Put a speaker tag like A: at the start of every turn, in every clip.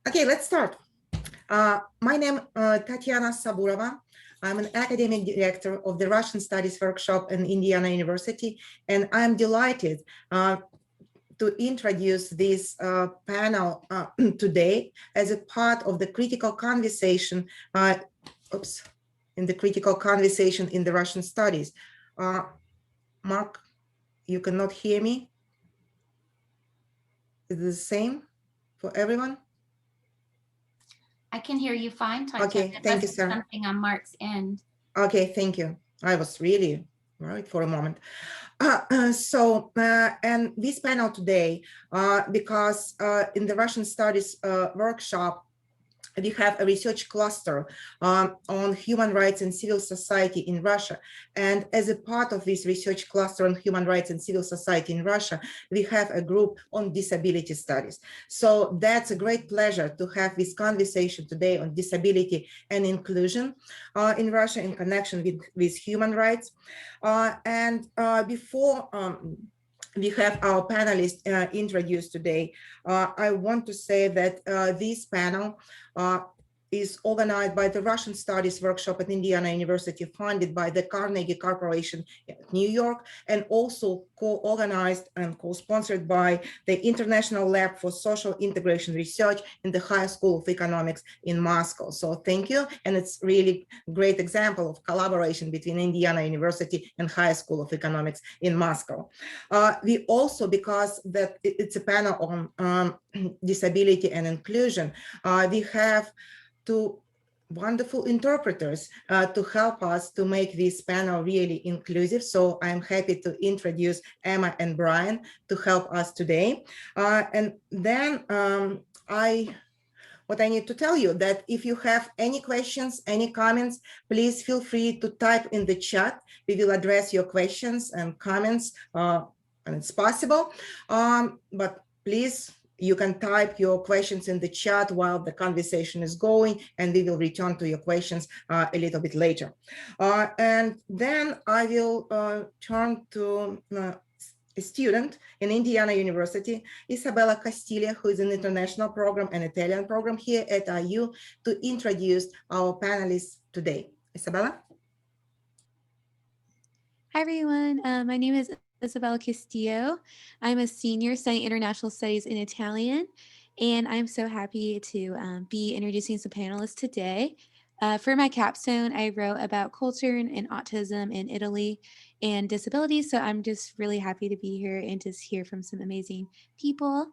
A: Okay, let's start. My name is Tatiana Saburova. I'm an academic director of the Russian Studies Workshop in Indiana University, and I'm delighted to introduce this panel today as a part of the critical conversation, in the critical conversation in the Russian studies. Mark, you cannot hear me? Is it the same for everyone?
B: I can hear you fine, Tatiana.
A: Okay, thank you, sir.
B: Something on Mark's end.
A: Okay, thank you. I was really worried for a moment. And this panel today, because in the Russian Studies workshop, we have a research cluster on human rights and civil society in Russia. And as a part of this research cluster on human rights and civil society in Russia, we have a group on disability studies. So that's a great pleasure to have this conversation today on disability and inclusion in Russia in connection with human rights. Before we have our panelists introduced today, I want to say that this panel is organized by the Russian Studies Workshop at Indiana University, funded by the Carnegie Corporation in New York, and also co-organized and co-sponsored by the International Lab for Social Integration Research in the High School of Economics in Moscow. So thank you, and it's really a great example of collaboration between Indiana University and High School of Economics in Moscow. We also, because that it's a panel on disability and inclusion, we have two wonderful interpreters to help us to make this panel really inclusive. So I'm happy to introduce Emma and Brian to help us today. And then what I need to tell you that if you have any questions, any comments, please feel free to type in the chat. We will address your questions and comments when it's possible. But please, you can type your questions in the chat while the conversation is going, and we will return to your questions a little bit later. And then I will turn to a student in Indiana University, Isabella Castiglia, who is an international program and Italian program here at IU, to introduce our panelists today. Isabella?
C: Hi, everyone. My name is Isabella Castillo. I'm a senior studying international studies in Italian, and I'm so happy to be introducing some panelists today. For my capstone, I wrote about culture and autism in Italy and disabilities, so I'm just really happy to be here and to hear from some amazing people.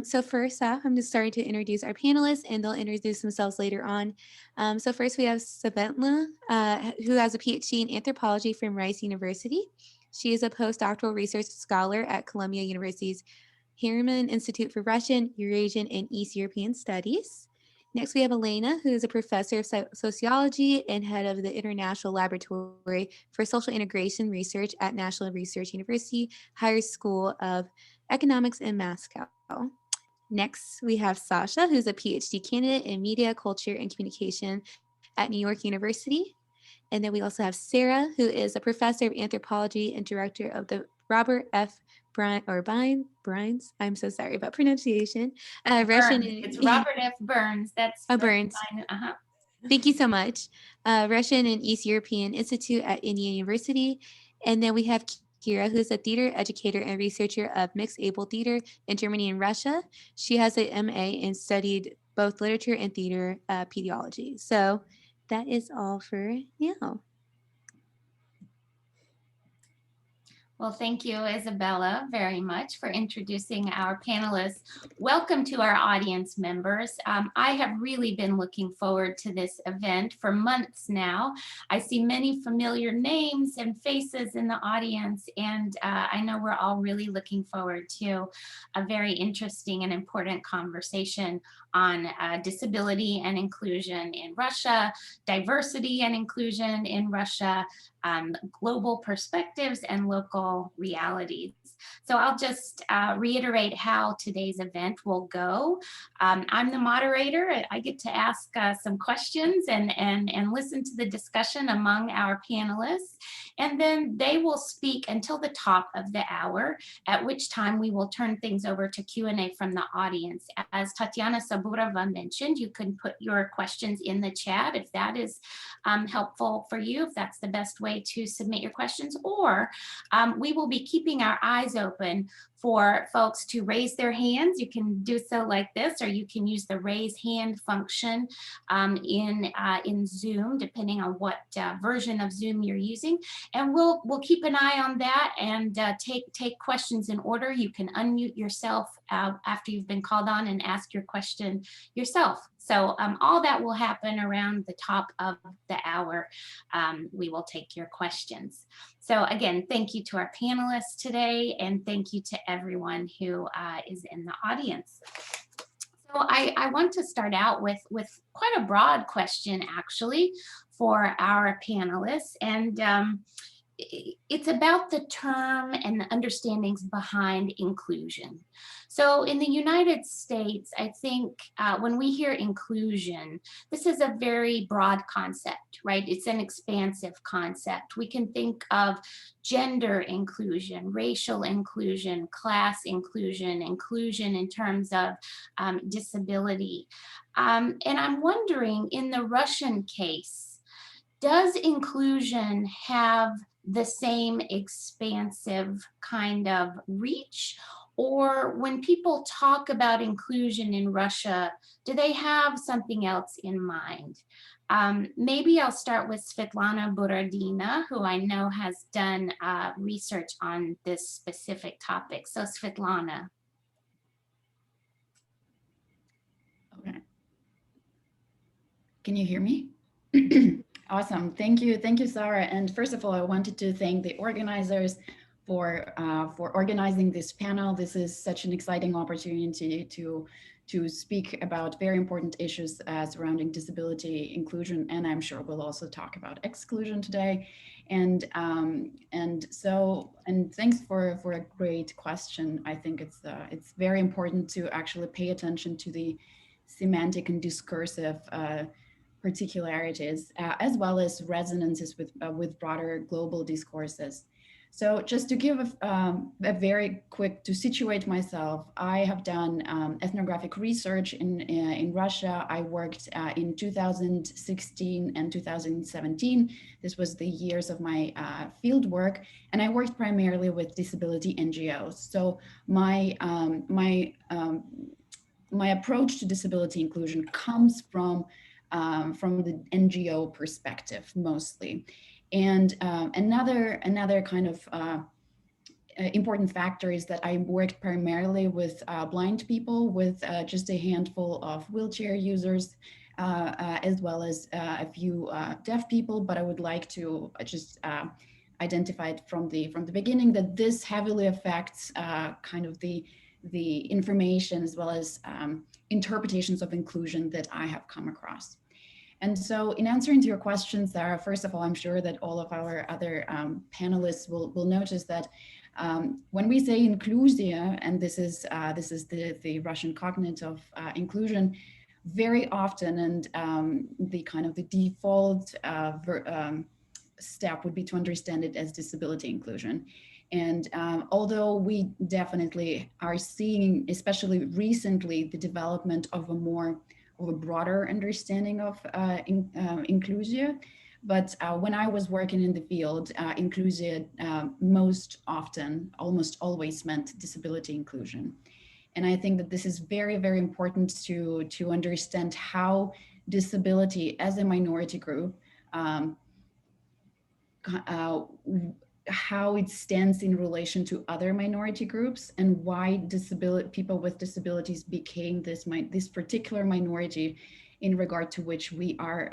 C: So first off, I'm just starting to introduce our panelists, and they'll introduce themselves later on. So first we have Svetlana, who has a PhD in anthropology from Rice University. She is a postdoctoral research scholar at Columbia University's Harriman Institute for Russian, Eurasian, and East European Studies. Next, we have Elena, who is a professor of sociology and head of the International Laboratory for Social Integration Research at National Research University Higher School of Economics in Moscow. Next, we have Sasha, who's a PhD candidate in media, culture, and communication at New York University. And then we also have Sarah, who is a professor of anthropology and director of the Robert F. Brines. I'm so sorry about pronunciation.
B: Russian. It's Robert F. Burns. That's
C: Burns. Thank you so much. Russian and East European Institute at Indiana University. And then we have Kira, who's a theater educator and researcher of mixed able theater in Germany and Russia. She has an MA and studied both literature and theater pediology. So that is all for now.
B: Well, thank you, Isabella, very much for introducing our panelists. Welcome to our audience members. I have really been looking forward to this event for months now. I see many familiar names and faces in the audience, and I know we're all really looking forward to a very interesting and important conversation on disability and inclusion in Russia, diversity and inclusion in Russia, global perspectives and local political realities. So I'll just reiterate how today's event will go. I'm the moderator. I get to ask some questions and listen to the discussion among our panelists. And then they will speak until the top of the hour, at which time we will turn things over to Q&A from the audience. As Tatiana Saburova mentioned, you can put your questions in the chat if that is helpful for you, if that's the best way to submit your questions, or we will be keeping our eyes open for folks to raise their hands. You can do so like this, or you can use the raise hand function in Zoom, depending on what version of Zoom you're using. And we'll keep an eye on that and take questions in order. You can unmute yourself after you've been called on and ask your question yourself. So all that will happen around the top of the hour. We will take your questions. So again, thank you to our panelists today, and thank you to everyone who is in the audience. So I want to start out with quite a broad question, actually, for our panelists. And it's about the term and the understandings behind inclusion. So in the United States, I think when we hear inclusion, this is a very broad concept, right? It's an expansive concept. We can think of gender inclusion, racial inclusion, class inclusion, inclusion in terms of disability. And I'm wondering, in the Russian case, does inclusion have the same expansive kind of reach? Or when people talk about inclusion in Russia, do they have something else in mind? Maybe I'll start with Svetlana Borodina, who I know has done research on this specific topic. So Svetlana.
D: Okay. Can you hear me? Awesome. Thank you, Sarah. And first of all, I wanted to thank the organizers for organizing this panel. This is such an exciting opportunity to speak about very important issues surrounding disability inclusion, and I'm sure we'll also talk about exclusion today. And thanks for a great question. I think it's very important to actually pay attention to the semantic and discursive particularities, as well as resonances with broader global discourses. So just to give a very quick, to situate myself, I have done ethnographic research in Russia. I worked in 2016 and 2017. This was the years of my field work, and I worked primarily with disability NGOs. So my approach to disability inclusion comes from the NGO perspective mostly. And another kind of important factor is that I worked primarily with blind people, with just a handful of wheelchair users, as well as a few deaf people. But I would like to just identify it from the beginning that this heavily affects kind of the information as well as interpretations of inclusion that I have come across. And so in answering to your question, Sarah, first of all, I'm sure that all of our other panelists will notice that when we say inclusia, and this is the Russian cognate of inclusion, very often, and the kind of the default step would be to understand it as disability inclusion. And although we definitely are seeing, especially recently, the development of a broader understanding of inclusia, but when I was working in the field, inclusia most often, almost always meant disability inclusion. And I think that this is very, very important to understand how disability as a minority group, how it stands in relation to other minority groups, and why people with disabilities became this particular minority in regard to which we are,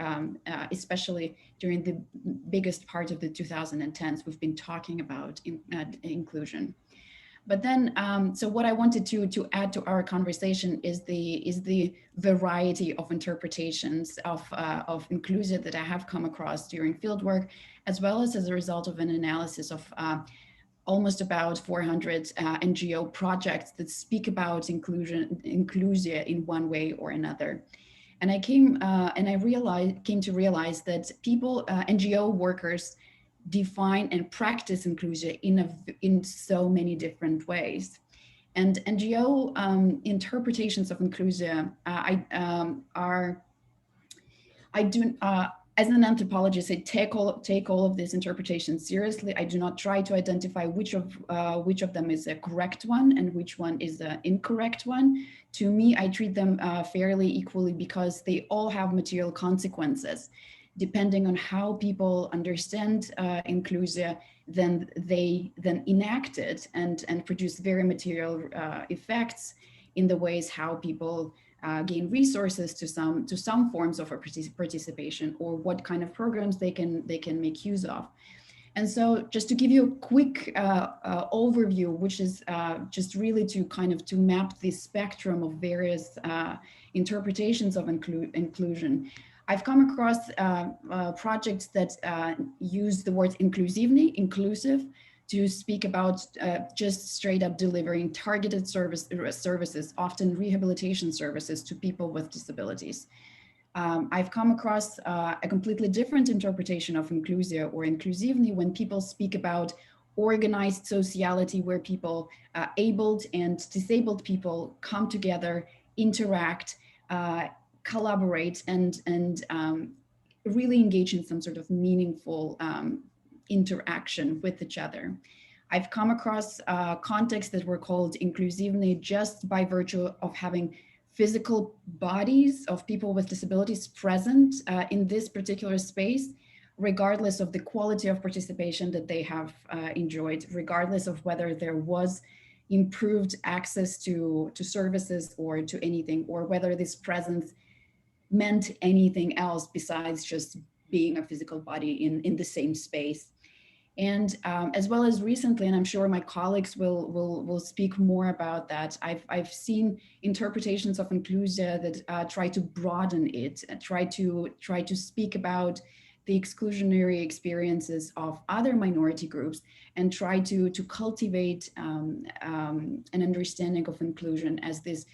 D: especially during the biggest part of the 2010s, we've been talking about inclusion. But then, so what I wanted to add to our conversation is the variety of interpretations of inclusion that I have come across during fieldwork, as well as a result of an analysis of almost about 400 NGO projects that speak about inclusion in one way or another. And I came to realize that people, NGO workers, define and practice inclusion in so many different ways. And NGO interpretations of inclusion as an anthropologist, I take all of these interpretations seriously. I do not try to identify which of them is a correct one and which one is the incorrect one. To me, I treat them fairly equally because they all have material consequences. Depending on how people understand inclusion, then they enact it and produce very material effects in the ways how people gain resources to some forms of participation, or what kind of programs they can make use of. And so just to give you a quick overview, which is just really to map the spectrum of various interpretations of inclusion. I've come across projects that use the word inclusive, to speak about just straight up delivering targeted services, often rehabilitation services, to people with disabilities. I've come across a completely different interpretation of inclusia or inclusivni when people speak about organized sociality, where people, abled and disabled people, come together, interact, collaborate, and really engage in some sort of meaningful interaction with each other. I've come across contexts that were called inclusivni just by virtue of having physical bodies of people with disabilities present in this particular space, regardless of the quality of participation that they have enjoyed, regardless of whether there was improved access to services or to anything, or whether this presence meant anything else besides just being a physical body in the same space. And as well as recently, and I'm sure my colleagues will speak more about that, I've seen interpretations of inclusion that try to broaden it, try to speak about the exclusionary experiences of other minority groups, and try to cultivate an understanding of inclusion as this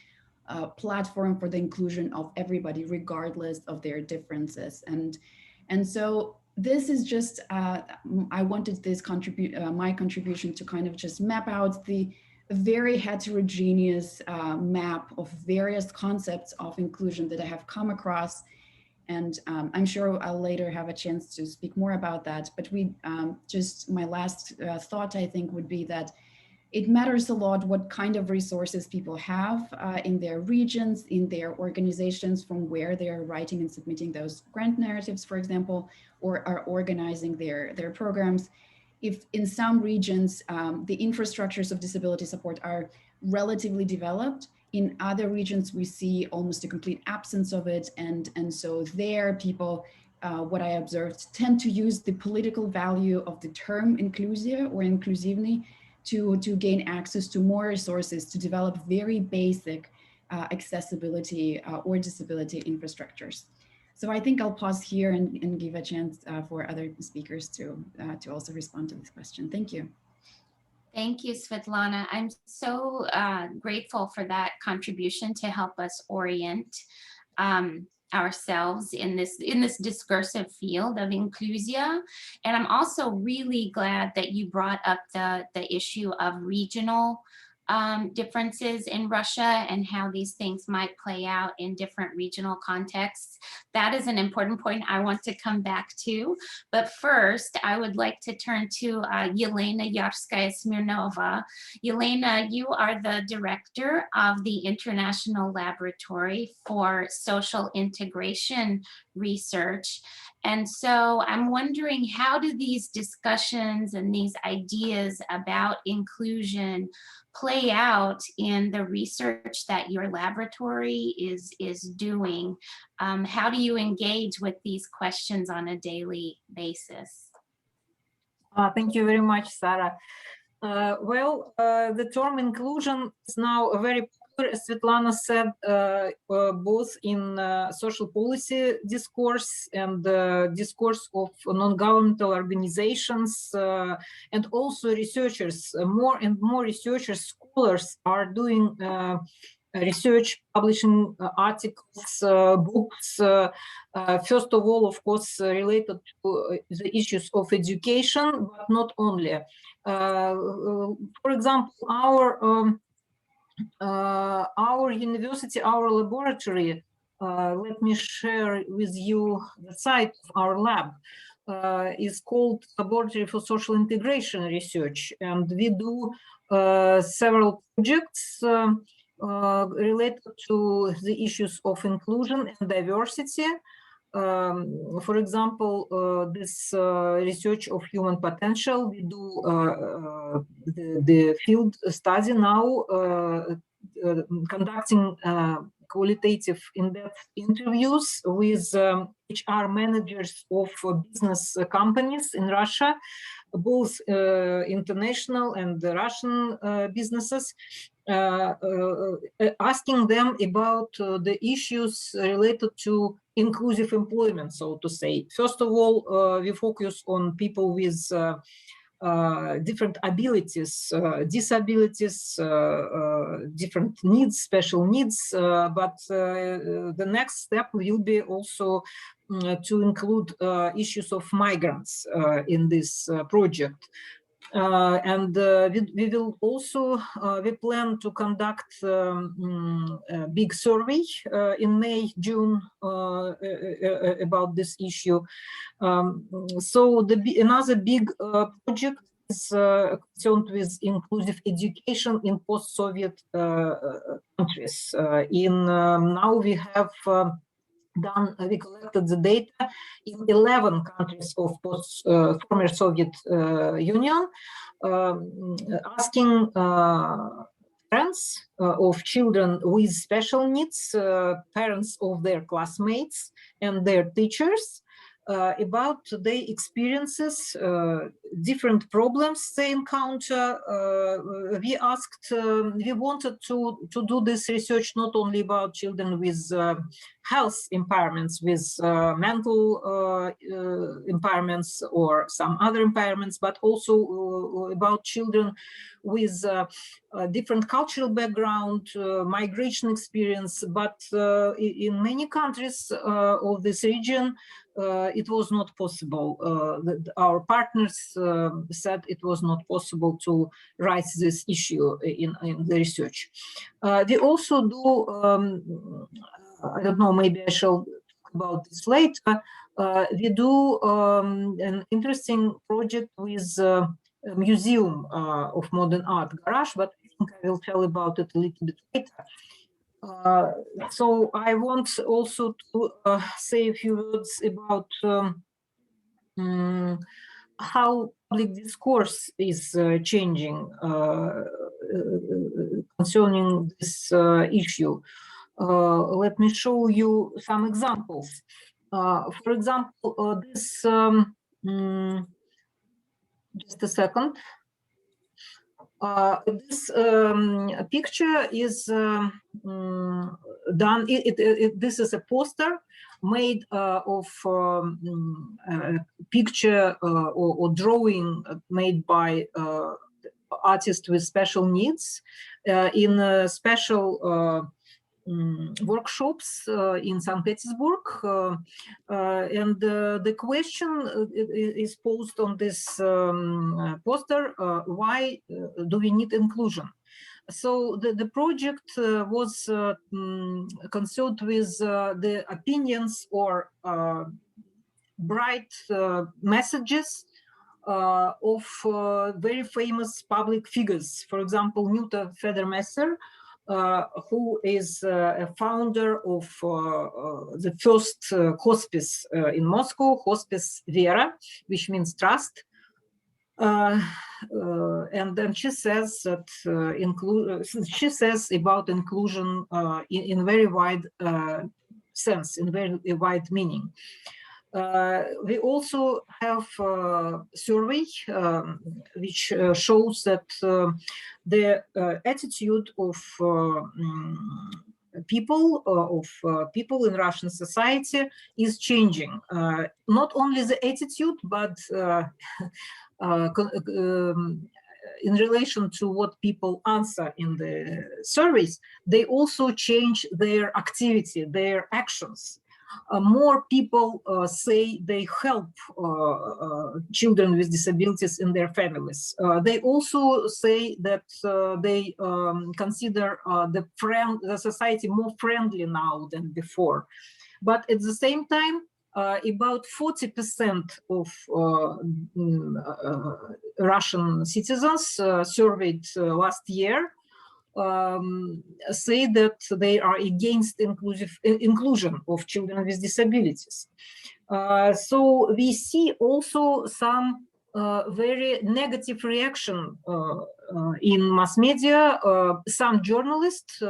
D: platform for the inclusion of everybody, regardless of their differences. And so this is just, I wanted this my contribution to kind of just map out the very heterogeneous map of various concepts of inclusion that I have come across. And I'm sure I'll later have a chance to speak more about that. But just my last thought, I think, would be that it matters a lot what kind of resources people have in their regions, in their organizations, from where they're writing and submitting those grant narratives, for example, or are organizing their programs. If in some regions, the infrastructures of disability support are relatively developed, in other regions, we see almost a complete absence of it. And so there, people, what I observed, tend to use the political value of the term inclusia or inclusivni to gain access to more resources to develop very basic accessibility or disability infrastructures. So I think I'll pause here and give a chance for other speakers to also respond to this question. Thank you.
B: Thank you, Svetlana. I'm so grateful for that contribution to help us orient ourselves in this discursive field of inclusia. And I'm also really glad that you brought up the issue of regional differences in Russia and how these things might play out in different regional contexts. That is an important point I want to come back to. But first, I would like to turn to Yelena Yarskaya-Smirnova. Yelena, you are the director of the International Laboratory for Social Integration Research. And so I'm wondering, how do these discussions and these ideas about inclusion play out in the research that your laboratory is doing? How do you engage with these questions on a daily basis?
E: Thank you very much, Sarah. The term inclusion is now a very as Svetlana said, both in social policy discourse and discourse of non-governmental organizations, and also researchers. More and more researchers, scholars are doing research, publishing articles, books, first of all, of course, related to the issues of education, but not only. For example, our university, our laboratory, let me share with you the site of our lab, is called Laboratory for Social Integration Research, and we do several projects related to the issues of inclusion and diversity. For example, this research of human potential, we do the field study now, conducting qualitative in-depth interviews with HR managers of business companies in Russia, both international and Russian businesses, asking them about the issues related to inclusive employment, so to say. First of all, we focus on people with different abilities, disabilities, different needs, special needs, but the next step will be also to include issues of migrants in this project. And we will also, we plan to conduct a big survey in May, June about this issue. So another big project is concerned with inclusive education in post-Soviet countries. Now we have we collected the data in 11 countries of former Soviet Union, asking parents of children with special needs, parents of their classmates and their teachers, about their experiences, different problems they encounter. We asked, we wanted to do this research not only about children with health impairments, with mental impairments or some other impairments, but also about children with different cultural background, migration experience. But in many countries of this region, it was not possible. Our partners said it was not possible to raise this issue in the research. We also do, I don't know, maybe I shall talk about this later. We do an interesting project with a Museum of Modern Art, Garage, but I think I will tell about it a little bit later. So I want also to say a few words about how public discourse is changing concerning this issue. Let me show you some examples. For example, this, just a second. This picture is done, this is a poster made of a picture or drawing made by artists with special needs in special workshops in St. Petersburg, and the question is posed on this poster: why do we need inclusion? So the project was concerned with the opinions or bright messages of very famous public figures. For example, Newton Federmesser, who is a founder of the first hospice in Moscow, Hospice Vera, which means trust. And then she says that she says about inclusion in very wide sense, in very wide meaning. We also have a survey which shows that the attitude of people in Russian society is changing. Not only the attitude, but in relation to what people answer in the surveys, they also change their activity, their actions. More people say they help children with disabilities in their families. They also say that they consider the society more friendly now than before. But at the same time, about 40% of Russian citizens surveyed last year say that they are against inclusion of children with disabilities. So we see also some very negative reaction in mass media. Some journalists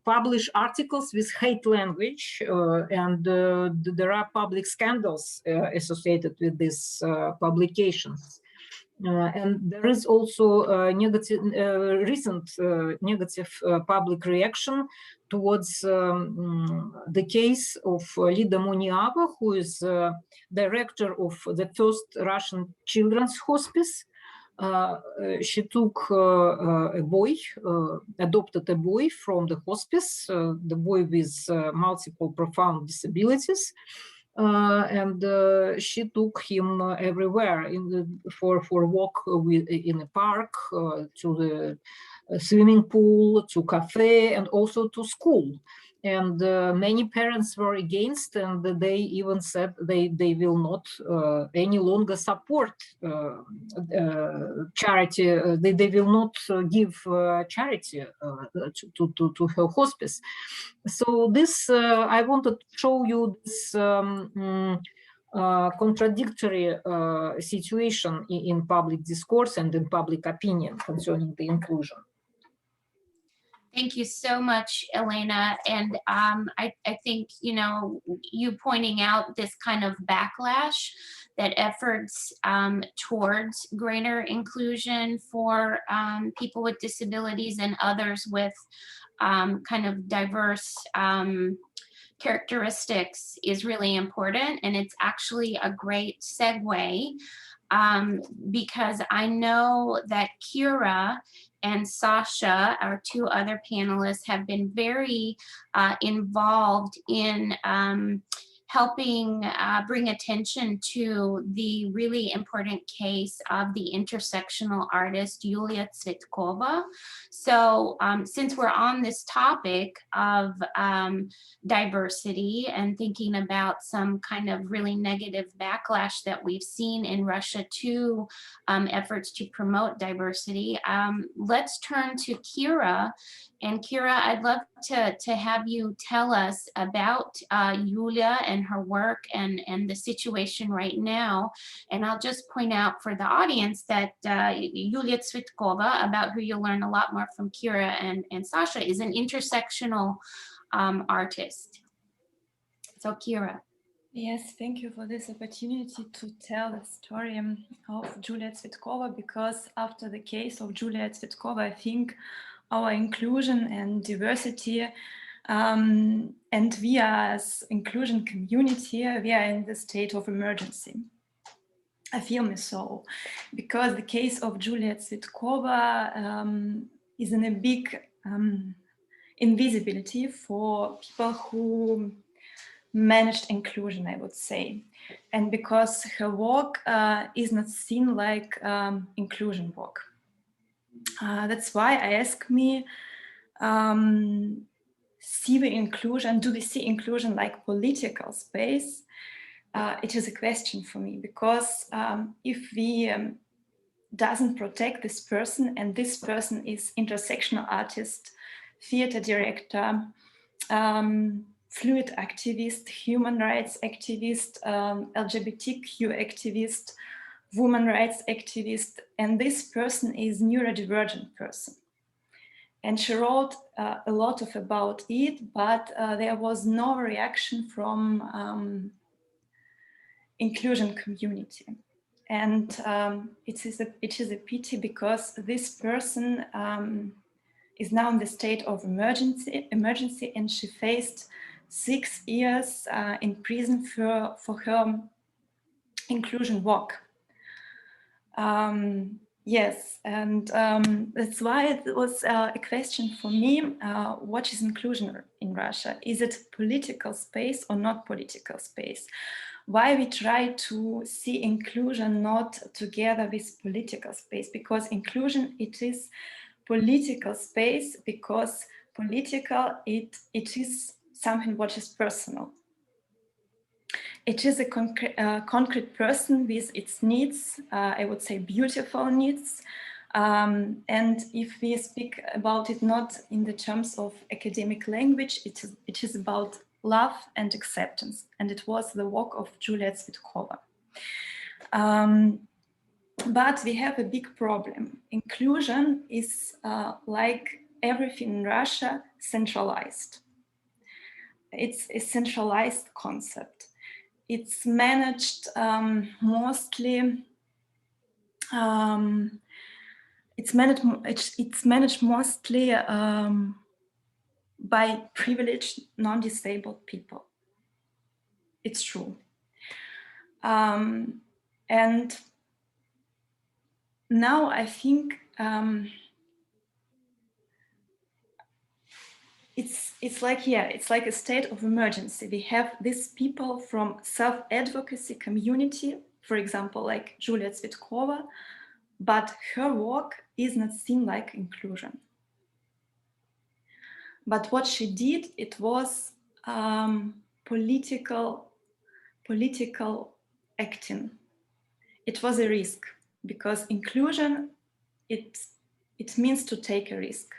E: publish articles with hate language, and there are public scandals associated with these publications. And there is also a recent negative public reaction towards the case of Lida Muniava, who is director of the first Russian children's hospice. She took a boy, adopted a boy from the hospice, the boy with multiple profound disabilities. And she took him everywhere for a walk in a park, to the swimming pool, to cafe, and also to school. And many parents were against, and they even said they will not any longer support charity. They will not give charity to her hospice. So this, I wanted to show you this contradictory situation in public discourse and in public opinion concerning the inclusion.
B: Thank you so much, Elena. And I think, you know, you pointing out this kind of backlash, that efforts towards greater inclusion for people with disabilities and others with kind of diverse characteristics is really important. And it's actually a great segue because I know that Kira and Sasha, our two other panelists, have been very involved in helping bring attention to the really important case of the intersectional artist Yulia Tsvetkova. So since we're on this topic of diversity and thinking about some kind of really negative backlash that we've seen in Russia to efforts to promote diversity, let's turn to Kira. And Kira, I'd love to have you tell us about Yulia and her work and the situation right now. And I'll just point out for the audience that Yulia Tsvetkova, about who you'll learn a lot more from Kira and Sasha, is an intersectional artist. So Kira.
F: Yes, thank you for this opportunity to tell the story of Yulia Tsvetkova, because after the case of Yulia Tsvetkova, I think our inclusion and diversity, and we as inclusion community, we are in the state of emergency. I feel so, because the case of Yulia Tsvetkova is in a big invisibility for people who managed inclusion, I would say. And because her work is not seen like inclusion work. That's why I ask me, see we inclusion, do we see inclusion like political space? It is a question for me, because if we doesn't protect this person, and this person is intersectional artist, theater director, fluid activist, human rights activist, LGBTQ activist, women rights activist, and this person is neurodivergent person. And she wrote a lot about it, but there was no reaction from inclusion community. And it is a pity because this person is now in the state of emergency, and she faced 6 years in prison for her inclusion work. Yes, and that's why it was a question for me, what is inclusion in Russia? Is it political space or not political space? Why we try to see inclusion not together with political space? Because inclusion, it is political space, because political, it is something what is personal. It is a concrete person with its needs, I would say beautiful needs. And if we speak about it not in the terms of academic language, it is about love and acceptance. And it was the work of Yulia Tsvetkova. But we have a big problem. Inclusion is like everything in Russia, centralized. It's a centralized concept. It's managed mostly. It's managed mostly by privileged, non-disabled people. It's true, and now I think it's like, yeah, it's like a state of emergency. We have these people from self-advocacy community, for example, like Yulia Tsvetkova, but her work is not seen like inclusion. But what she did, it was political acting. It was a risk, because inclusion, it means to take a risk.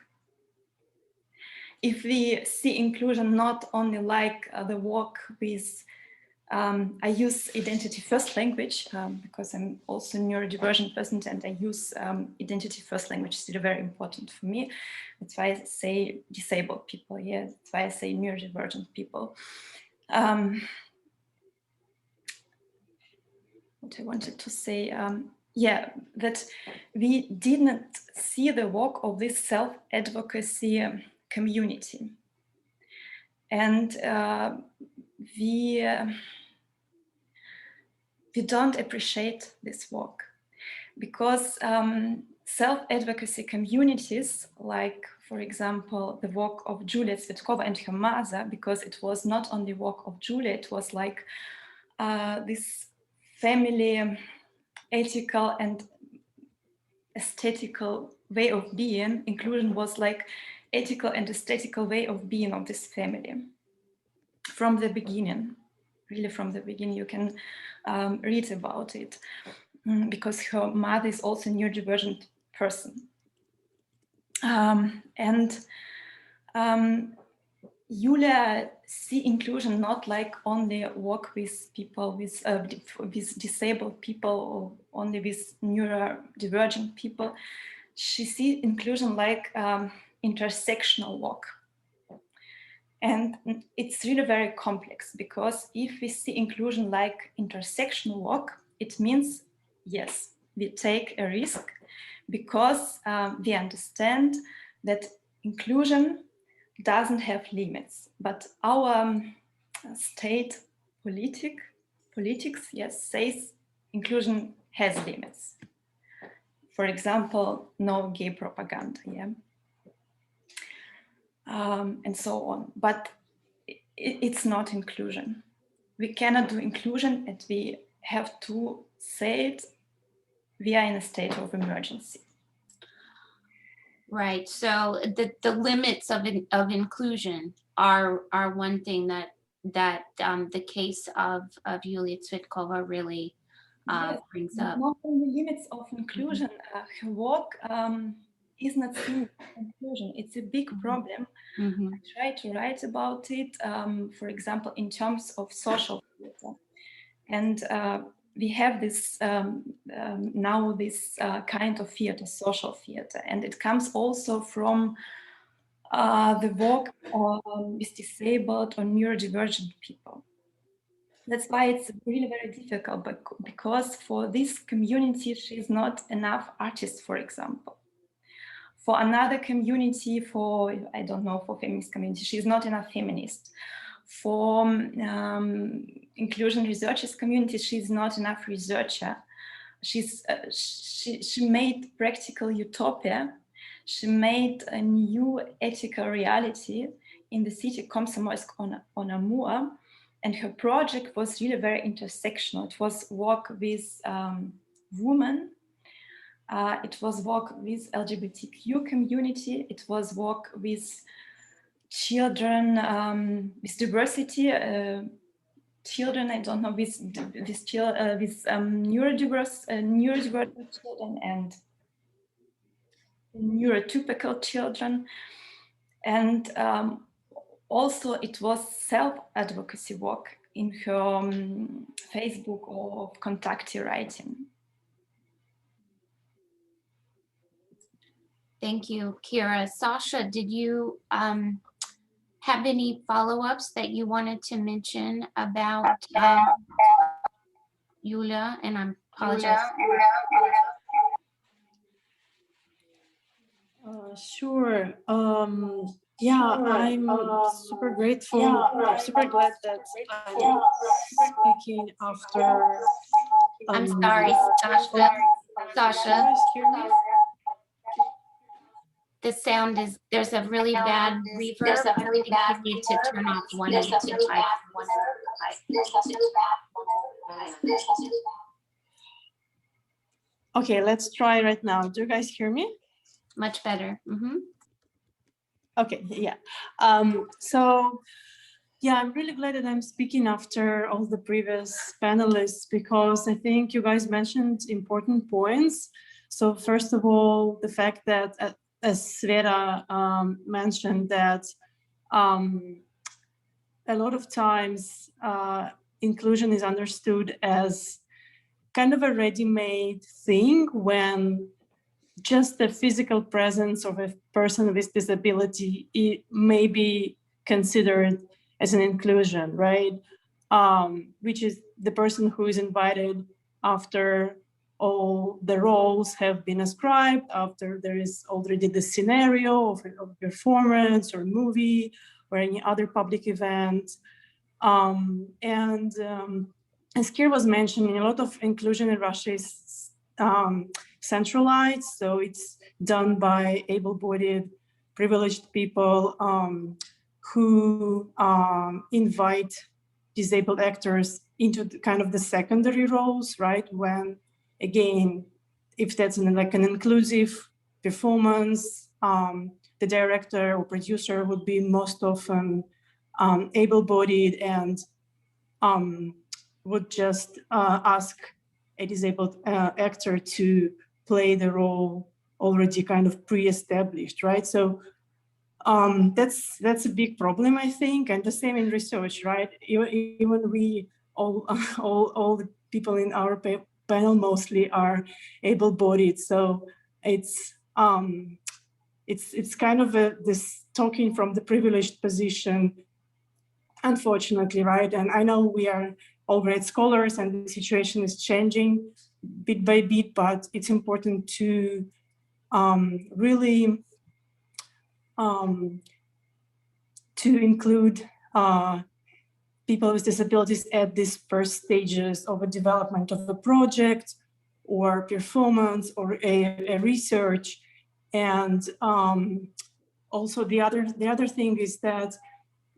F: If we see inclusion not only like the work with, I use identity first language because I'm also a neurodivergent person, and I use identity first language. It's very important for me. That's why I say disabled people. Yeah, that's why I say neurodivergent people. What I wanted to say, yeah, that we did not see the work of this self-advocacy community. And we don't appreciate this work, because self-advocacy communities, like, for example, the work of Yulia Tsvetkova and her mother, because it was not only work of Julia, it was like this family ethical and aesthetical way of being. Inclusion was like ethical and aesthetical way of being of this family. From the beginning, really from the beginning, you can read about it, because her mother is also a neurodivergent person. Yulia see inclusion not like only work with people with disabled people, or only with neurodivergent people. She see inclusion like intersectional work. And it's really very complex, because if we see inclusion like intersectional work, it means, yes, we take a risk, because we understand that inclusion doesn't have limits, but our state politics, yes, says inclusion has limits. For example, no gay propaganda, yeah, and so on. But it's not inclusion. We cannot do inclusion, and we have to say it. We are in a state of emergency.
B: Right. So the limits of inclusion are one thing that the case of Yulia Tsvetkova really brings up.
F: Not only limits of inclusion, her work is not seen as inclusion. It's a big problem. I try to write about it, for example, in terms of social theater. And we have this now this kind of theater, social theater, and it comes also from the work with disabled or neurodivergent people. That's why it's really very difficult, but because for this community, she's not enough artist, for example. For another community, for, I don't know, for feminist community, she's not enough feminist. For inclusion researchers community, she's not enough researcher. She made practical utopia. She made a new ethical reality in the city Komsomolsk-on-Amur. And her project was really very intersectional. It was work with women. It was work with LGBTQ community. It was work with children, with diversity, children, I don't know, with neurodivergent children and neurotypical children. And also it was self-advocacy work in her Facebook or contactee writing.
B: Thank you, Kira. Sasha, did you have any follow-ups that you wanted to mention about Yulia? And I apologize.
G: Sure. Yeah, I'm super grateful, super glad that I'm speaking after.
B: I'm sorry, Sasha. Sasha, the sound is, there's a really bad reverb. I think you need to turn off one of the devices.
G: Okay, let's try right now. Do you guys hear me?
B: Much better. Mm-hmm.
G: Okay, yeah. So, yeah, I'm really glad that I'm speaking after all the previous panelists because I think you guys mentioned important points. So first of all, the fact that, as Sveta mentioned, that a lot of times inclusion is understood as kind of a ready-made thing when just the physical presence of a person with disability, it may be considered as an inclusion, right? Which is the person who is invited after all the roles have been ascribed, after there is already the scenario of a performance or movie or any other public event. As Kira was mentioning, a lot of inclusion in Russia is centralized, so it's done by able-bodied, privileged people who invite disabled actors into the, kind of the secondary roles, right? When, again, if that's like an inclusive performance, the director or producer would be most often able-bodied and would just ask a disabled actor to play the role already kind of pre-established, right? So that's a big problem, I think, and the same in research, right? Even we all the people in our panel mostly are able-bodied, so it's kind of this talking from the privileged position, unfortunately, right? And I know we are all great scholars and the situation is changing bit by bit, but it's important to really to include people with disabilities at these first stages of a development of a project or performance or a research. And also the other thing is that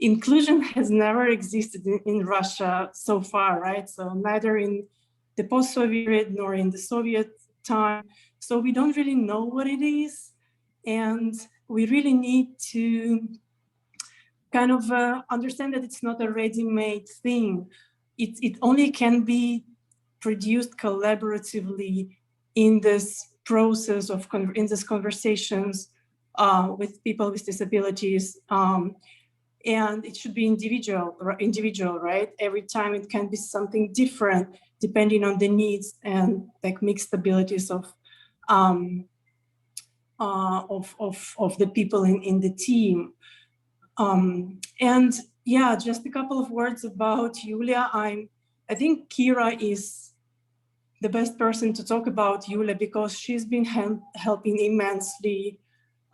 G: inclusion has never existed in Russia so far, right? So neither in the post-Soviet period nor in the Soviet time. So we don't really know what it is. And we really need to kind of understand that it's not a ready-made thing. It only can be produced collaboratively in this process of, in these conversations with people with disabilities. And it should be individual, right? Every time it can be something different depending on the needs and like mixed abilities of the people in the team. And yeah, just a couple of words about Yulia. I'm I think Kira is the best person to talk about Yulia because she's been helping immensely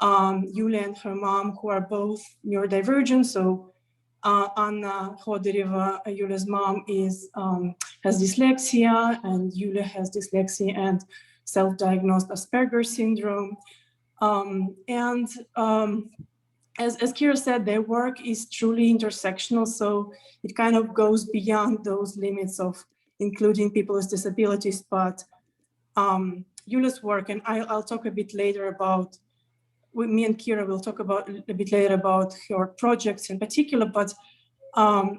G: Yulia and her mom, who are both neurodivergent. So Anna Khodyreva, Yulia's mom, has dyslexia, and Yulia has dyslexia and self-diagnosed Asperger's syndrome. As Kira said, their work is truly intersectional, so it kind of goes beyond those limits of including people with disabilities. But Yulia's work, and I'll talk a bit later about, me and Kira will talk about a bit later about her projects in particular, but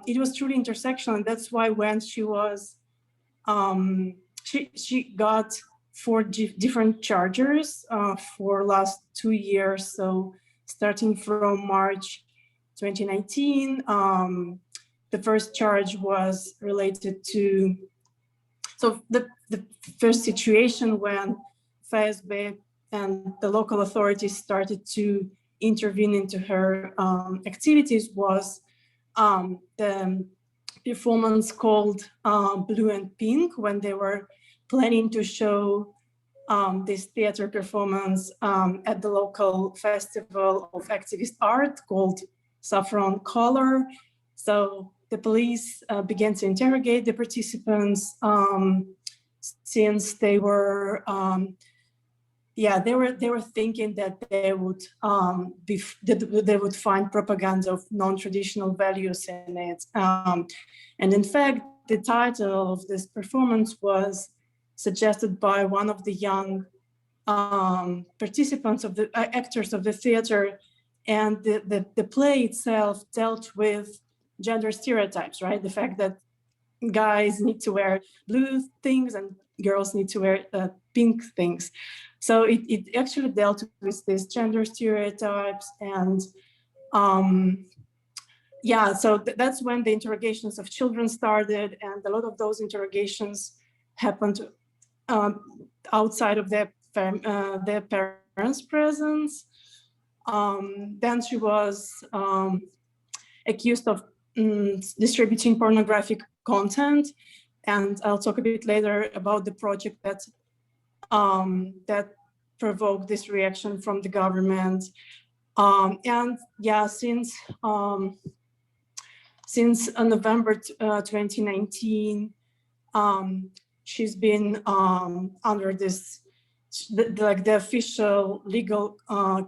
G: it was truly intersectional, and that's why when she was, she got 4 different charges for last 2 years. So starting from March 2019, the first charge was related to, so the first situation when FSB and the local authorities started to intervene into her activities was the performance called Blue and Pink, when they were planning to show this theater performance at the local festival of activist art called Saffron Color. So the police began to interrogate the participants since they were, they were thinking that they would they would find propaganda of non-traditional values in it. And in fact, the title of this performance was suggested by one of the young participants of the actors of the theater, and the play itself dealt with gender stereotypes, right? The fact that guys need to wear blue things and girls need to wear pink things. So it actually dealt with these gender stereotypes, and so that's when the interrogations of children started, and a lot of those interrogations happened outside of their parents' presence. Then she was accused of distributing pornographic content, and I'll talk a bit later about the project that that provoked this reaction from the government. Since November 2019, she's been under this, the official legal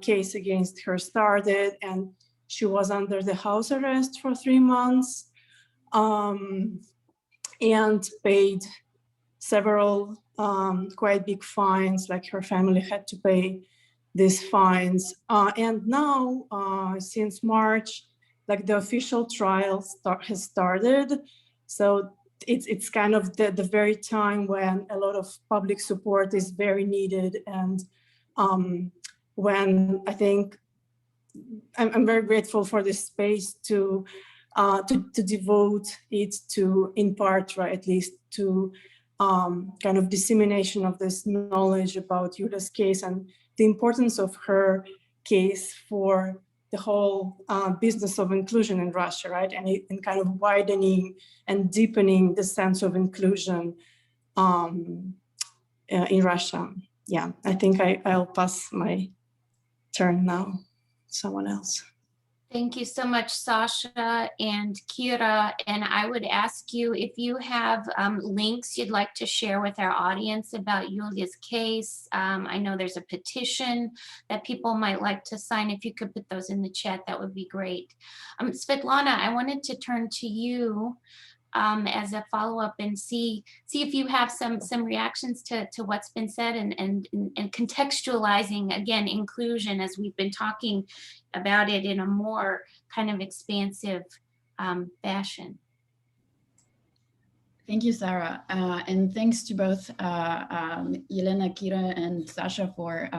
G: case against her started, and she was under the house arrest for 3 months and paid several quite big fines, like her family had to pay these fines. And now, since March, like the official trial has started. So it's kind of the very time when a lot of public support is very needed, and when I think I'm very grateful for this space to devote it to, in part, right, at least to kind of dissemination of this knowledge about Yulia's case and the importance of her case for the whole business of inclusion in Russia, right? And kind of widening and deepening the sense of inclusion in Russia. Yeah, I think I'll pass my turn now. Someone else.
B: Thank you so much, Sasha and Kira. And I would ask you if you have links you'd like to share with our audience about Yulia's case. I know there's a petition that people might like to sign. If you could put those in the chat, that would be great. Svetlana, I wanted to turn to you as a follow-up and see if you have some reactions to what's been said and contextualizing, again, inclusion, as we've been talking about it in a more kind of expansive fashion.
D: Thank you, Sarah, and thanks to both Yelena, Kira, and Sasha for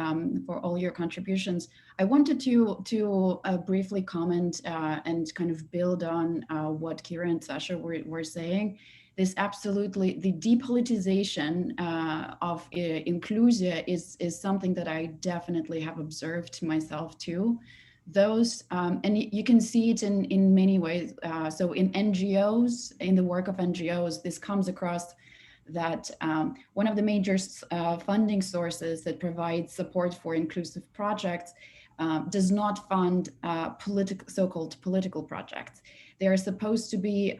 D: all your contributions. I wanted to briefly comment and kind of build on what Kira and Sasha were saying. This absolutely, the depoliticization of inclusion is something that I definitely have observed myself too. those, and you can see it in many ways. So in NGOs, in the work of NGOs, this comes across that one of the major funding sources that provides support for inclusive projects does not fund so-called political projects. They are supposed to be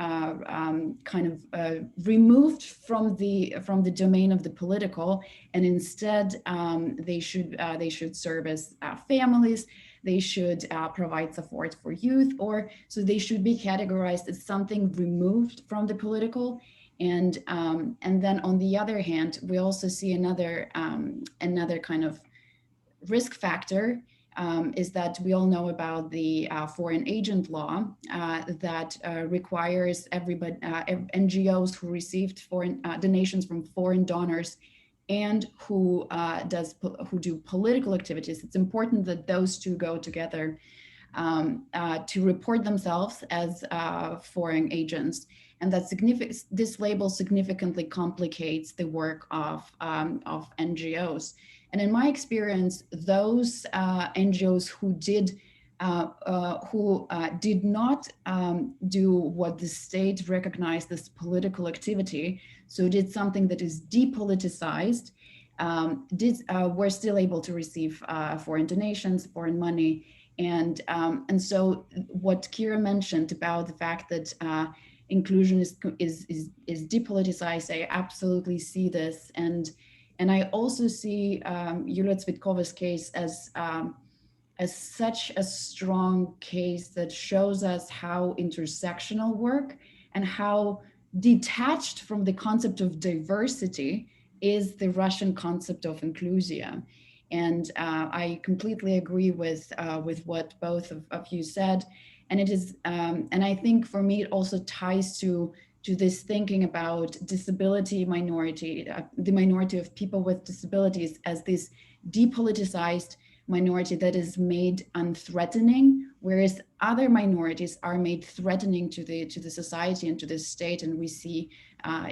D: removed from the domain of the political, and instead they should serve as families. They should provide support for youth, or so they should be categorized as something removed from the political. And then on the other hand, we also see another kind of risk factor, is that we all know about the foreign agent law that requires everybody, NGOs who received foreign donations from foreign donors and who do political activities. It's important that those two go together, to report themselves as foreign agents. And that this label significantly complicates the work of NGOs. And in my experience, those NGOs who did not do what the state recognized as political activity, so did something that is depoliticized, were still able to receive foreign donations, foreign money. And so what Kira mentioned about the fact that inclusion is depoliticized, I absolutely see this. And I also see Yulia Tsvetkova's case as such a strong case that shows us how intersectional work and how detached from the concept of diversity is the Russian concept of inclusion. And I completely agree with what both of you said. And it is, and I think for me, it also ties to this thinking about disability minority, the minority of people with disabilities as this depoliticized minority that is made unthreatening, whereas other minorities are made threatening to the society and to the state. And we see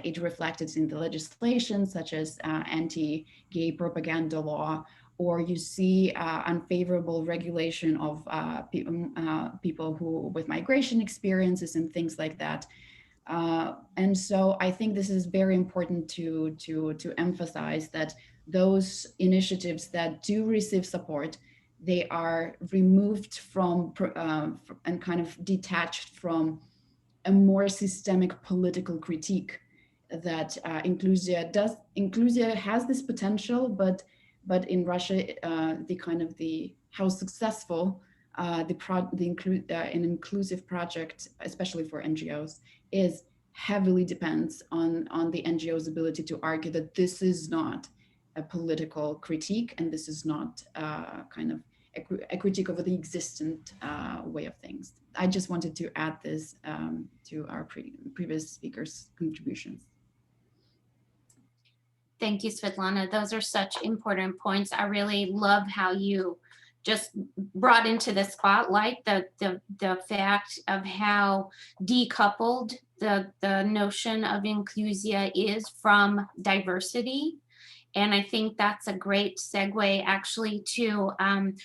D: it reflected in the legislation, such as anti-gay propaganda law, or you see unfavorable regulation of people who with migration experiences and things like that. And so I think this is very important to emphasize that those initiatives that do receive support, they are removed from and kind of detached from a more systemic political critique that Inclusia has this potential, but in Russia, how successful an inclusive project, especially for NGOs, is heavily depends on the NGO's ability to argue that this is not a political critique and this is not kind of a critique of the existent way of things. I just wanted to add this to our previous speakers' contributions.
B: Thank you, Svetlana. Those are such important points. I really love how you just brought into the spotlight the fact of how decoupled the notion of inclusia is from diversity. And I think that's a great segue actually to,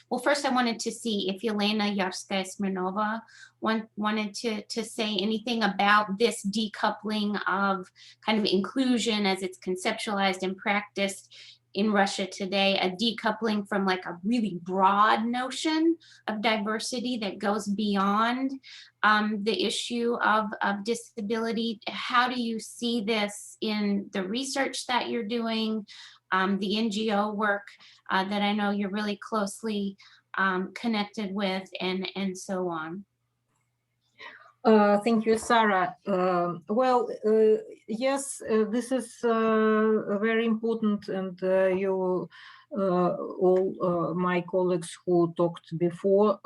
B: well, first I wanted to see if Elena Yarskaya-Smirnova wanted to say anything about this decoupling of kind of inclusion as it's conceptualized and practiced in Russia today, a decoupling from like a really broad notion of diversity that goes beyond the issue of disability. How do you see this in the research that you're doing, the NGO work that I know you're really closely connected with, and so on?
E: Thank you, Sarah. Yes, this is very important, and you all my colleagues who talked before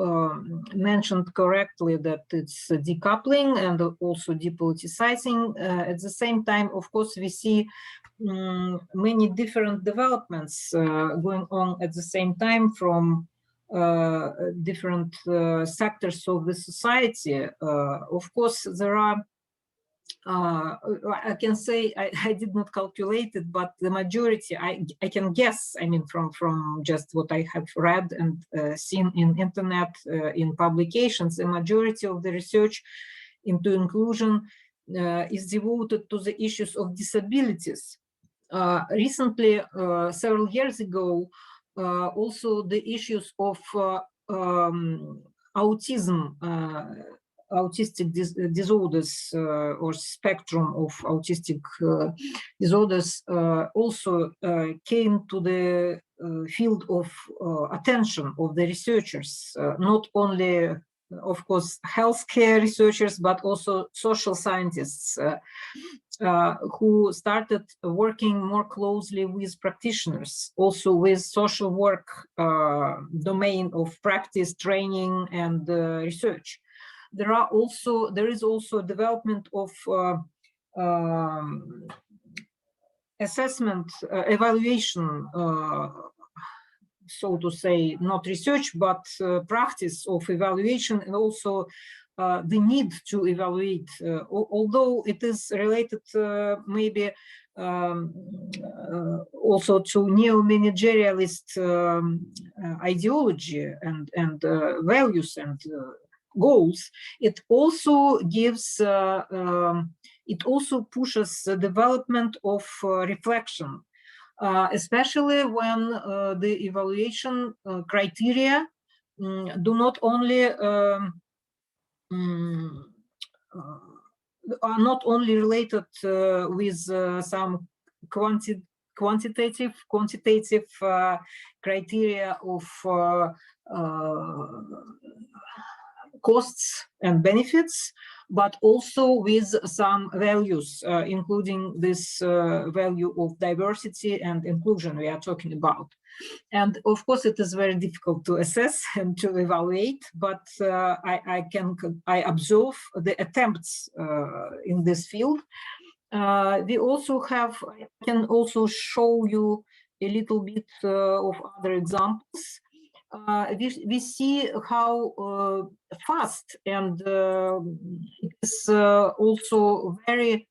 E: mentioned correctly that it's decoupling and also depoliticizing. At the same time, of course, we see many different developments going on at the same time from different sectors of the society. Of course, there are I can say I did not calculate it, but the majority, I can guess, I mean, from just what I have read and seen in internet, in publications, the majority of the research into inclusion is devoted to the issues of disabilities. Recently, several years ago, also the issues of autism, autistic disorders or spectrum of autistic disorders also came to the field of attention of the researchers, not only, of course, healthcare researchers, but also social scientists who started working more closely with practitioners, also with social work domain of practice, training, and research. There is also development of assessment, evaluation, so to say, not research, but practice of evaluation, and also the need to evaluate, although it is related maybe also to neo-managerialist ideology and values and goals. It also gives, it also pushes the development of reflection, especially when the evaluation criteria do not only are not only related with some quantitative criteria of costs and benefits, but also with some values, including this value of diversity and inclusion we are talking about. And of course, it is very difficult to assess and to evaluate, but I observe the attempts in this field. We also have, I can also show you a little bit of other examples. We see how fast and it is also very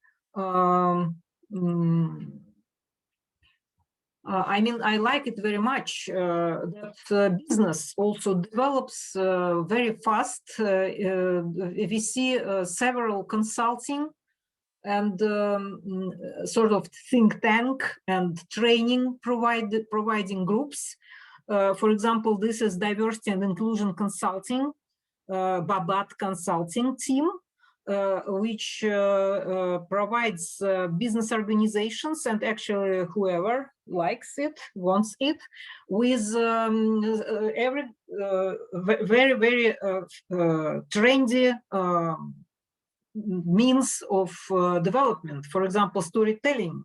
E: I mean, I like it very much that business also develops very fast. We see several consulting and sort of think tank and training providing groups. For example, this is diversity and inclusion consulting, Babat consulting team, which provides business organizations and actually whoever likes it, wants it, with every very trendy means of development. For example, storytelling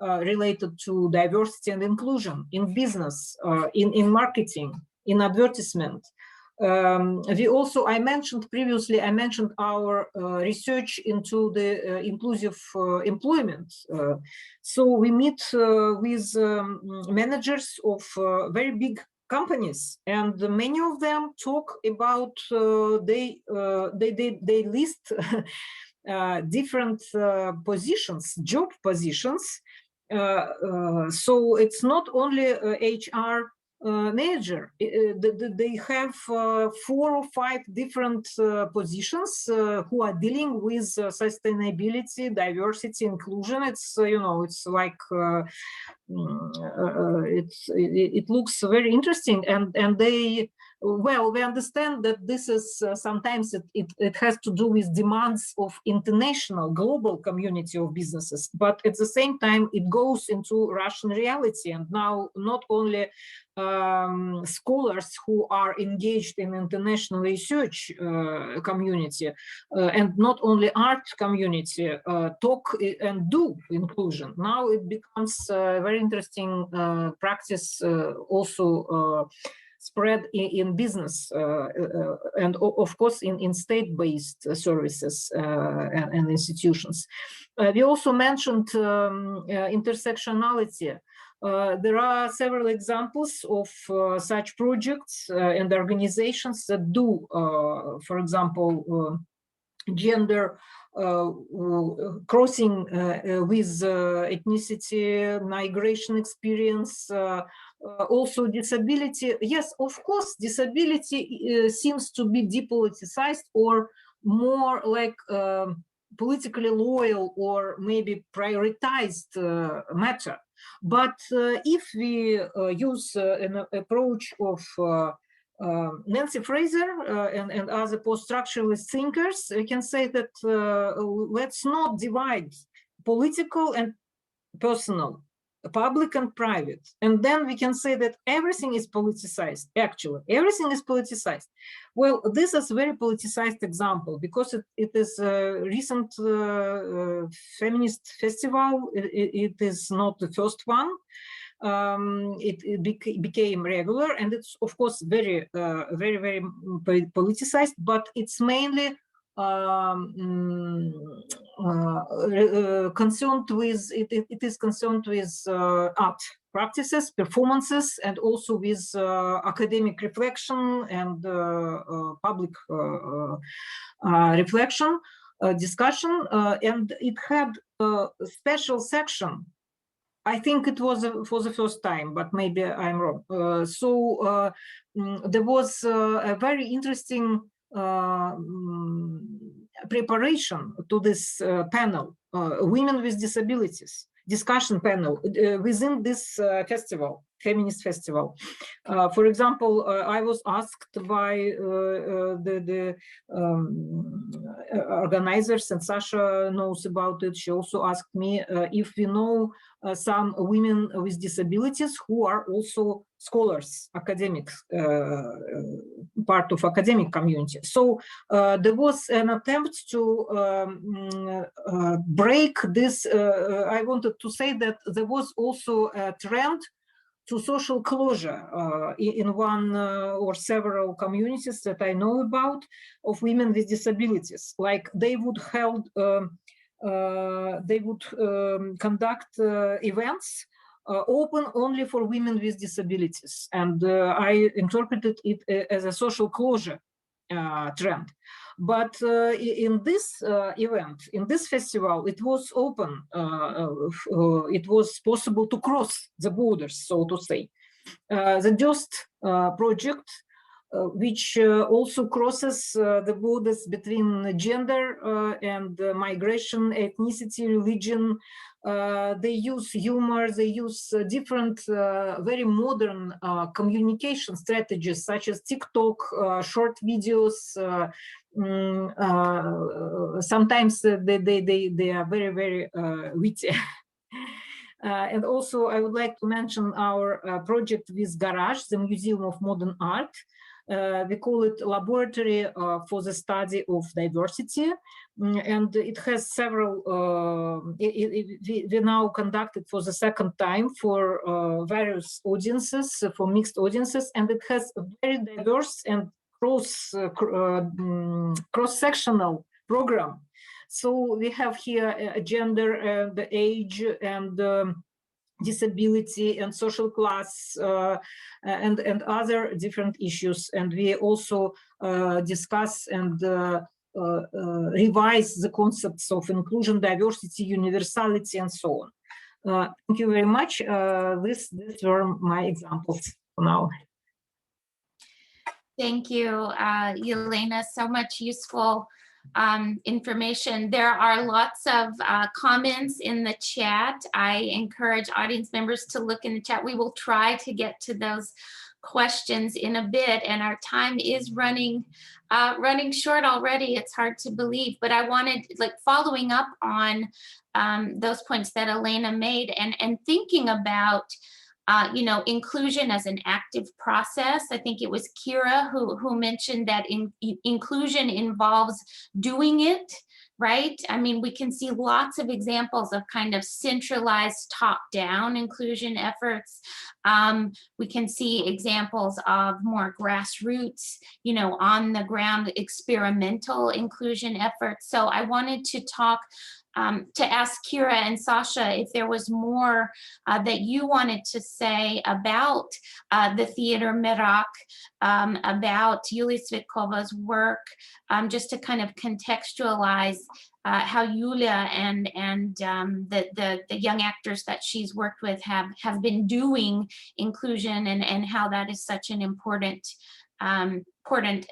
E: related to diversity and inclusion in business, in marketing, in advertisement. We also, I mentioned previously, I mentioned our research into the inclusive employment. So we meet with managers of very big companies, and many of them talk about they list different positions, job positions. So it's not only HR manager. They have 4 or 5 different positions who are dealing with sustainability, diversity, inclusion. It's you know, it's like it looks very interesting, and they, well, we understand that this is sometimes it has to do with demands of international global community of businesses, but at the same time it goes into Russian reality. And now not only scholars who are engaged in international research community and not only art community talk and do inclusion. Now it becomes a very interesting practice also spread in business and of course in state-based services and institutions. We also mentioned intersectionality. There are several examples of such projects and organizations that do, for example, gender, crossing with ethnicity, migration experience, also disability. Yes, of course, disability seems to be depoliticized or more like politically loyal or maybe prioritized matter. But if we use an approach of Nancy Fraser and other post-structuralist thinkers, we can say that let's not divide political and personal, public and private. And then we can say that everything is politicized, actually. Everything is politicized. Well, this is a very politicized example because it is a recent feminist festival. It is not the first one. It became regular, and it's of course very politicized, but it's mainly concerned with it is concerned with art practices, performances, and also with academic reflection and public reflection, discussion, and it had a special section. I think it was for the first time, but maybe I'm wrong. There was a very interesting preparation to this panel, Women with Disabilities, discussion panel within this festival, feminist festival. For example, I was asked by the organizers, and Sasha knows about it. She also asked me if we know some women with disabilities who are also scholars, academics, part of academic community. So there was an attempt to break this. I wanted to say that there was also a trend to social closure in one or several communities that I know about of women with disabilities. Like they would conduct events open only for women with disabilities, and I interpreted it as a social closure trend. But in this event, in this festival, it was open. It was possible to cross the borders, so to say. The DOST project, which also crosses the borders between gender and migration, ethnicity, religion. They use humor, they use different very modern communication strategies such as TikTok, short videos. Sometimes they are very witty. And also I would like to mention our project with Garage, the Museum of Modern Art. We call it Laboratory for the Study of Diversity. And it has several, we now conduct it for the second time for various audiences, for mixed audiences, and it has a very diverse and cross-sectional program. So we have here a gender and the age and disability and social class and other different issues. And we also discuss and revise the concepts of inclusion, diversity, universality, and so on. Thank you very much. These were my examples for now.
B: Thank you, Yelena. So much useful information. There are lots of comments in the chat. I encourage audience members to look in the chat. We will try to get to those questions in a bit, and our time is running short already. It's hard to believe, but I wanted, like, following up on those points that Elena made and thinking about inclusion as an active process. I think it was Kira who mentioned that inclusion involves doing it, right? I mean, we can see lots of examples of kind of centralized top-down inclusion efforts, We can see examples of more grassroots, on the ground experimental inclusion efforts. So I wanted to talk, to ask Kira and Sasha if there was more that you wanted to say about the theater Merak, about Yulia Tsvetkova's work, just to kind of contextualize how Yulia and the young actors that she's worked with have been doing inclusion, and how that is such an important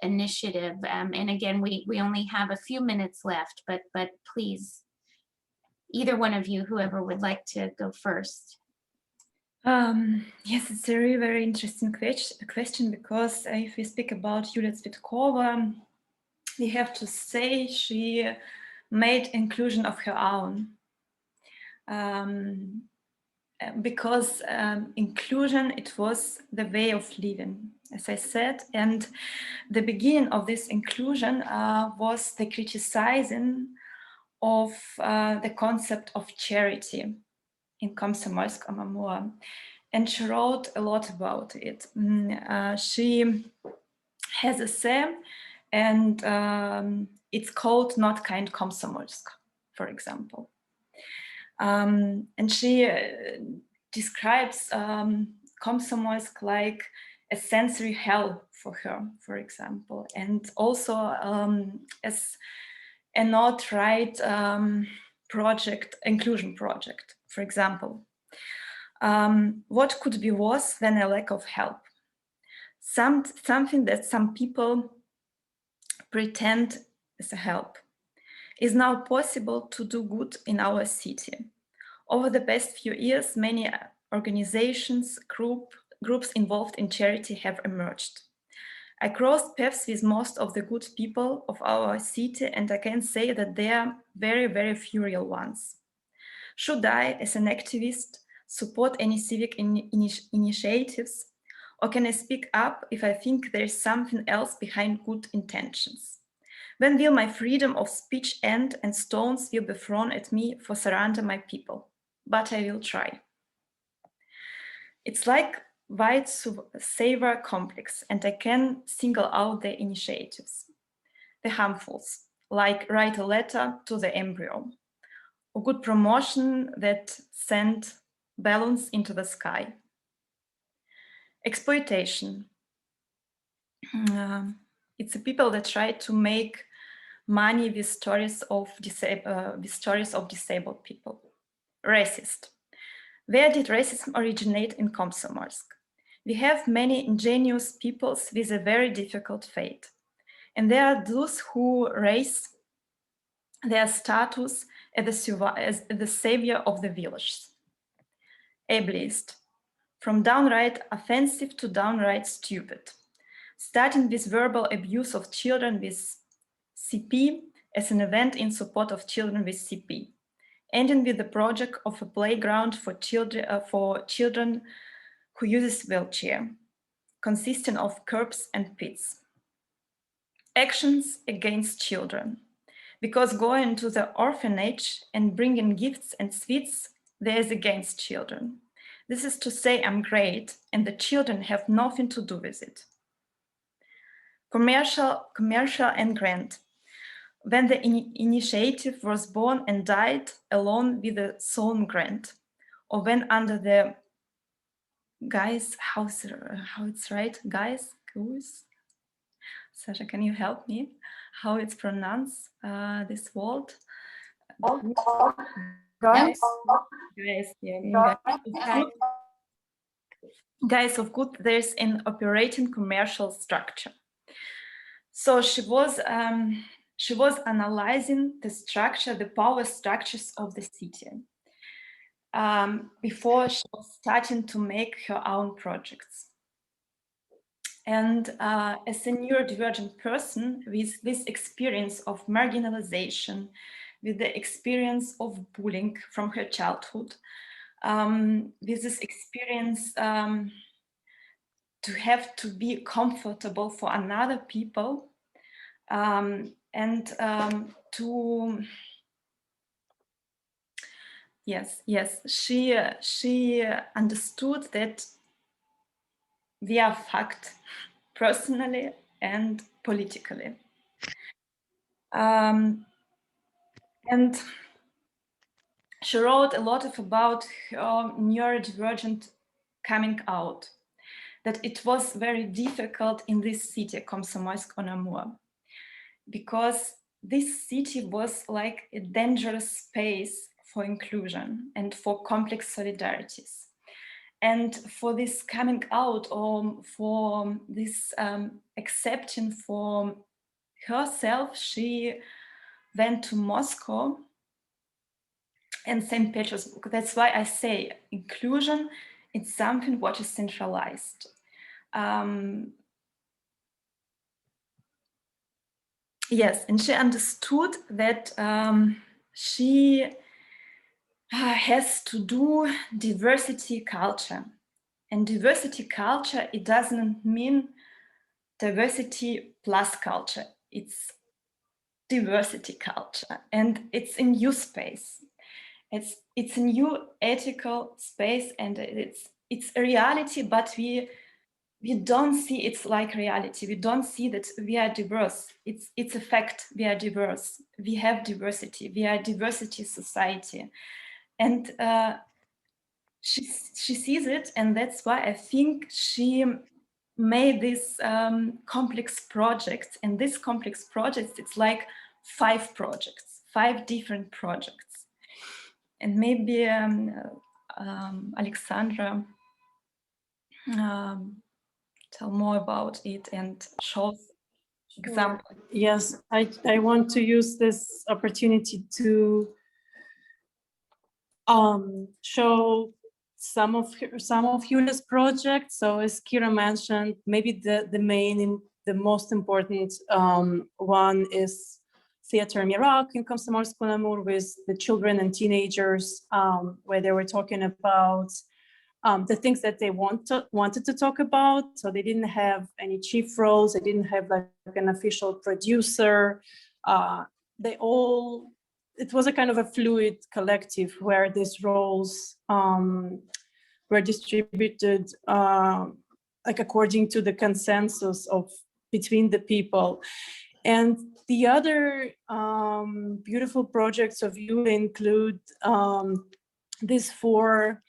B: initiative. And again, we only have a few minutes left, but please, either one of you, whoever would like to go first.
F: Yes, it's a very, very interesting question, because if we speak about Yulia Tsvetkova, we have to say she made inclusion of her own. Because inclusion, it was the way of living, as I said, and the beginning of this inclusion was the criticizing of the concept of charity in Komsomolsk-on-Amur, and she wrote a lot about it. She has a essay, and it's called Not Kind Komsomolsk, for example. And she describes Komsomolsk like a sensory hell for her, for example, and also as a not right project, inclusion project, for example. What could be worse than a lack of help? Something that some people pretend is a help is now possible to do good in our city. Over the past few years, many organizations, groups involved in charity have emerged. I crossed paths with most of the good people of our city, and I can say that they are very, very few real ones. Should I, as an activist, support any civic initiatives, or can I speak up if I think there is something else behind good intentions? When will my freedom of speech end and stones will be thrown at me for surrender my people? But I will try. It's like white savior complex, and I can single out the initiatives. The harmfuls, like write a letter to the embryo, or good promotion that sent balloons into the sky. Exploitation. It's the people that try to make money with stories of disabled people. Racist. Where did racism originate in Komsomolsk? We have many ingenious peoples with a very difficult fate. And there are those who raise their status as the savior of the village. Ableist. From downright offensive to downright stupid. Starting with verbal abuse of children with CP as an event in support of children with CP, ending with the project of a playground for children who uses wheelchair, consisting of curbs and pits. Actions against children, because going to the orphanage and bringing gifts and sweets, there is against children. This is to say I'm great and the children have nothing to do with it. Commercial and grant. When the initiative was born and died alone with the solemn grant, or when under the guise, how it's right, guise, Sasha, can you help me? How it's pronounced, this word?
G: Guys,
F: Guise of good, there's an operating commercial structure. So she was analyzing the structure, the power structures of the city before she was starting to make her own projects. And as a neurodivergent person with this experience of marginalization, with the experience of bullying from her childhood, with this experience to have to be comfortable for another people, she understood that via fact, personally and politically. And she wrote a lot about her neurodivergent coming out, that it was very difficult in this city, Komsomolsk-on-Amur, because this city was like a dangerous space for inclusion and for complex solidarities. And for this coming out, or for this accepting for herself, she went to Moscow and St. Petersburg. That's why I say inclusion is something what is centralized. Yes, and she understood that she has to do diversity culture. And diversity culture, it doesn't mean diversity plus culture. It's diversity culture, and it's a new space. It's a new ethical space, and it's a reality, but we don't see it's like reality. We don't see that we are diverse. It's a fact. We are diverse. We have diversity. We are a diversity society, and she sees it, and that's why I think she made this complex project. And this complex project, it's like 5 projects, 5 different projects. And maybe Alexandra tell more about it and show example.
G: Yes, I want to use this opportunity to show some of Yulia's projects. So as Kira mentioned, maybe the main and the most important one is Theater Merak in Komsomolsk-on-Amur with the children and teenagers, where they were talking about the things that they wanted to talk about. So they didn't have any chief roles. They didn't have like an official producer. It was a kind of a fluid collective where these roles were distributed like according to the consensus between the people. And the other beautiful projects of Yulia include these four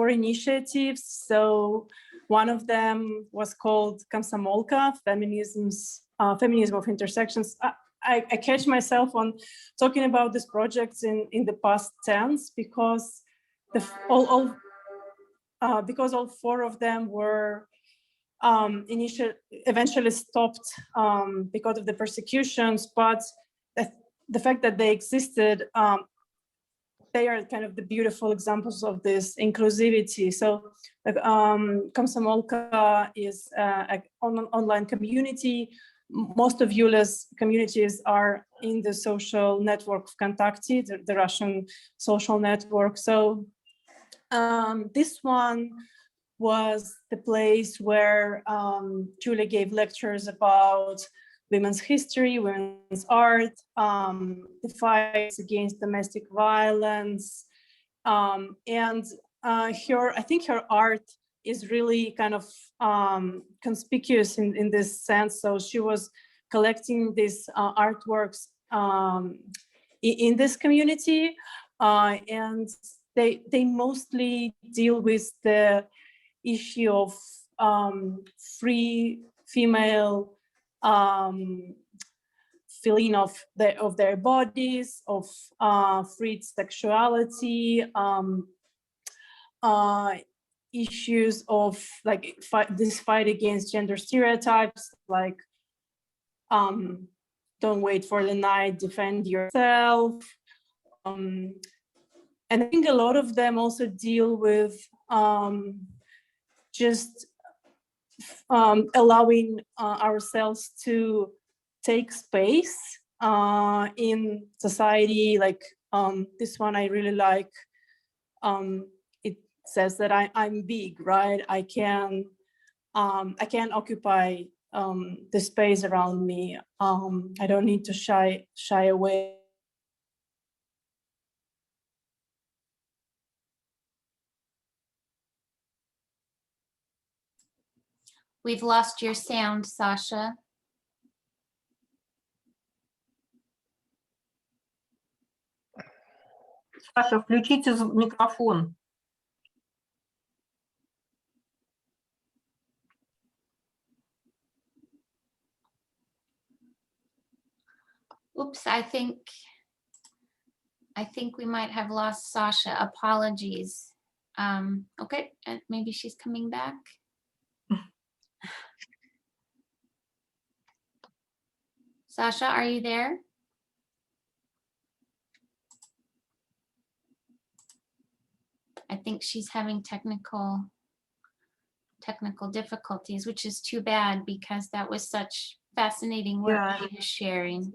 G: initiatives. So one of them was called Komsomolka, Feminism of Intersections. I catch myself on talking about these projects in the past tense because all 4 of them were eventually stopped because of the persecutions, but the fact that they existed, they are kind of the beautiful examples of this inclusivity. So Komsomolka is an online community. Most of Yulia's communities are in the social network of Kontakti, the Russian social network. So this one was the place where Yulia gave lectures about women's history, women's art, the fights against domestic violence. And I think her art is really kind of conspicuous in this sense. So she was collecting these artworks in this community, and they mostly deal with the issue of free female feeling of their bodies, of free sexuality, issues of like this fight against gender stereotypes, like don't wait for the night, defend yourself. And I think a lot of them also deal with just allowing ourselves to take space in society. Like this one I really like. It says that I'm big, right? I can occupy the space around me. I don't need to shy away.
B: We've lost your sound, Sasha.
E: Саша, включите микрофон.
B: Oops, I think we might have lost Sasha. Apologies. Okay, maybe she's coming back. Sasha, are you there? I think she's having technical difficulties, which is too bad because that was such fascinating work
E: Yeah.
B: she was sharing.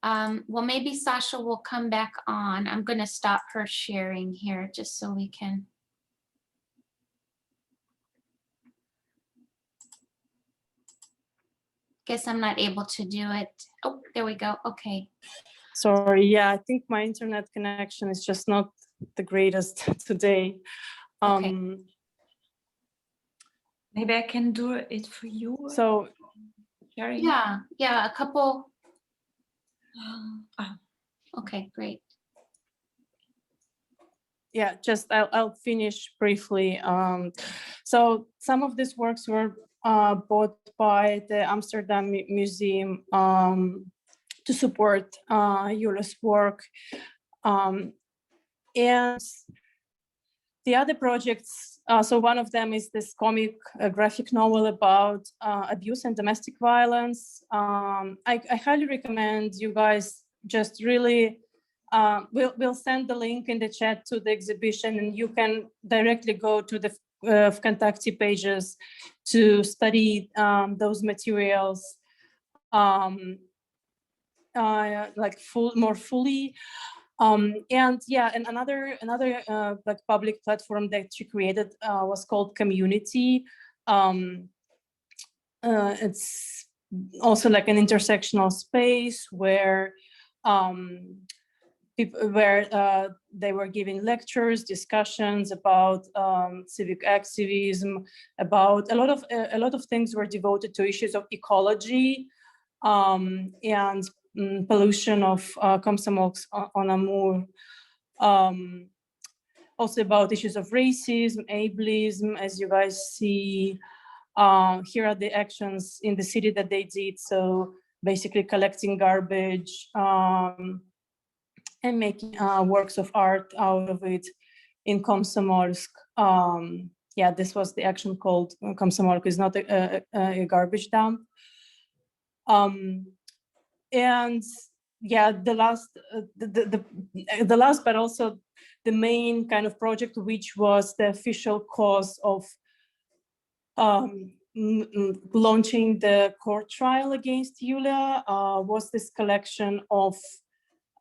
B: Well, maybe Sasha will come back on. I'm going to stop her sharing here just so we can. Guess I'm not able to do it. Oh, there we go. Okay.
G: Sorry, yeah, I think my internet connection is just not the greatest today.
B: Okay.
F: Maybe I can do it for you.
G: So
F: Sharing.
B: Yeah, a couple.
F: Ah.
B: Okay, great.
G: yeah, just I'll finish briefly. So some of these works were bought by the Amsterdam Museum to support Yulia's work. And the other projects, so one of them is this comic graphic novel about abuse and domestic violence. I highly recommend you guys just really, we'll send the link in the chat to the exhibition, and you can directly go to the Vkontakte pages to study those materials like more fully. And yeah, and another like public platform that she created was called Community. It's also like an intersectional space where they were giving lectures, discussions about civic activism, about a lot of things were devoted to issues of ecology and pollution of Komsomolsk-on-Amur, also about issues of racism, ableism, as you guys see. Here are the actions in the city that they did. So basically collecting garbage and making works of art out of it in Komsomolsk. Yeah, this was the action called Komsomolsk is not a garbage dump. And yeah, the last, but also the main kind of project, which was the official cause of launching the court trial against Yulia, was this collection of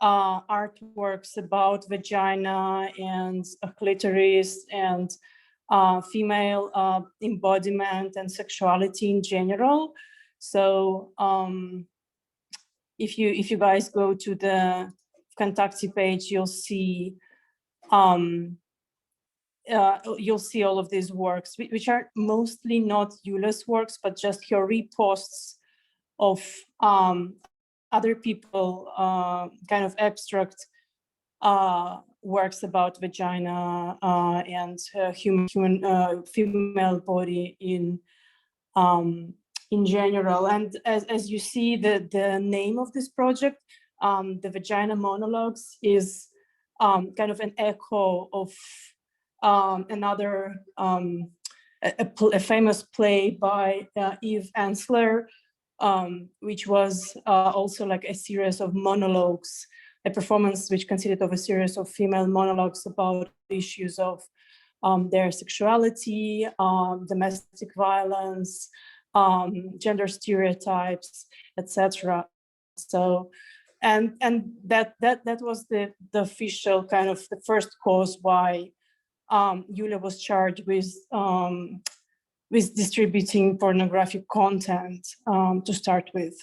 G: artworks about vagina and clitoris and female embodiment and sexuality in general. So if you guys go to the Vkontakte page, you'll see all of these works, which are mostly not Yulia's works, but just her reposts of other people, kind of abstract works about vagina and female body in general. And as you see, the name of this project, the Vagina Monologues, is kind of an echo of another a famous play by Eve Ensler, which was also like a series of monologues, a performance which consisted of a series of female monologues about issues of their sexuality, domestic violence, gender stereotypes, etc. So, and that was the official kind of the first cause why Yulia was charged with distributing pornographic content to start with.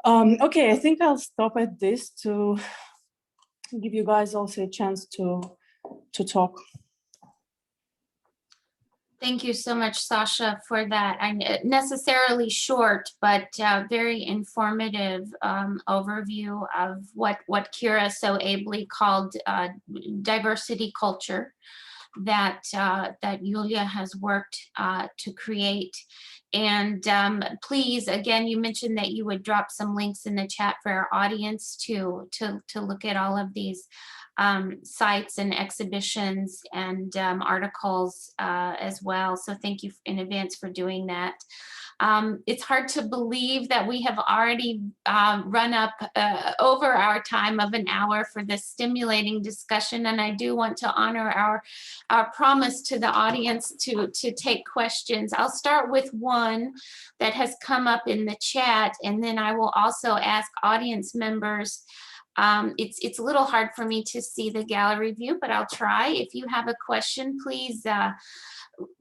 G: Okay, I think I'll stop at this to give you guys also a chance to talk.
B: Thank you so much, Sasha, for that. Necessarily short, but very informative overview of what Kira so ably called diversity culture that Yulia has worked to create. And please, again, you mentioned that you would drop some links in the chat for our audience to look at all of these sites and exhibitions and articles as well. So thank you in advance for doing that. It's hard to believe that we have already run up over our time of an hour for this stimulating discussion, and I do want to honor our promise to the audience to take questions. I'll start with one that has come up in the chat, and then I will also ask audience members. It's a little hard for me to see the gallery view, but I'll try. If you have a question, please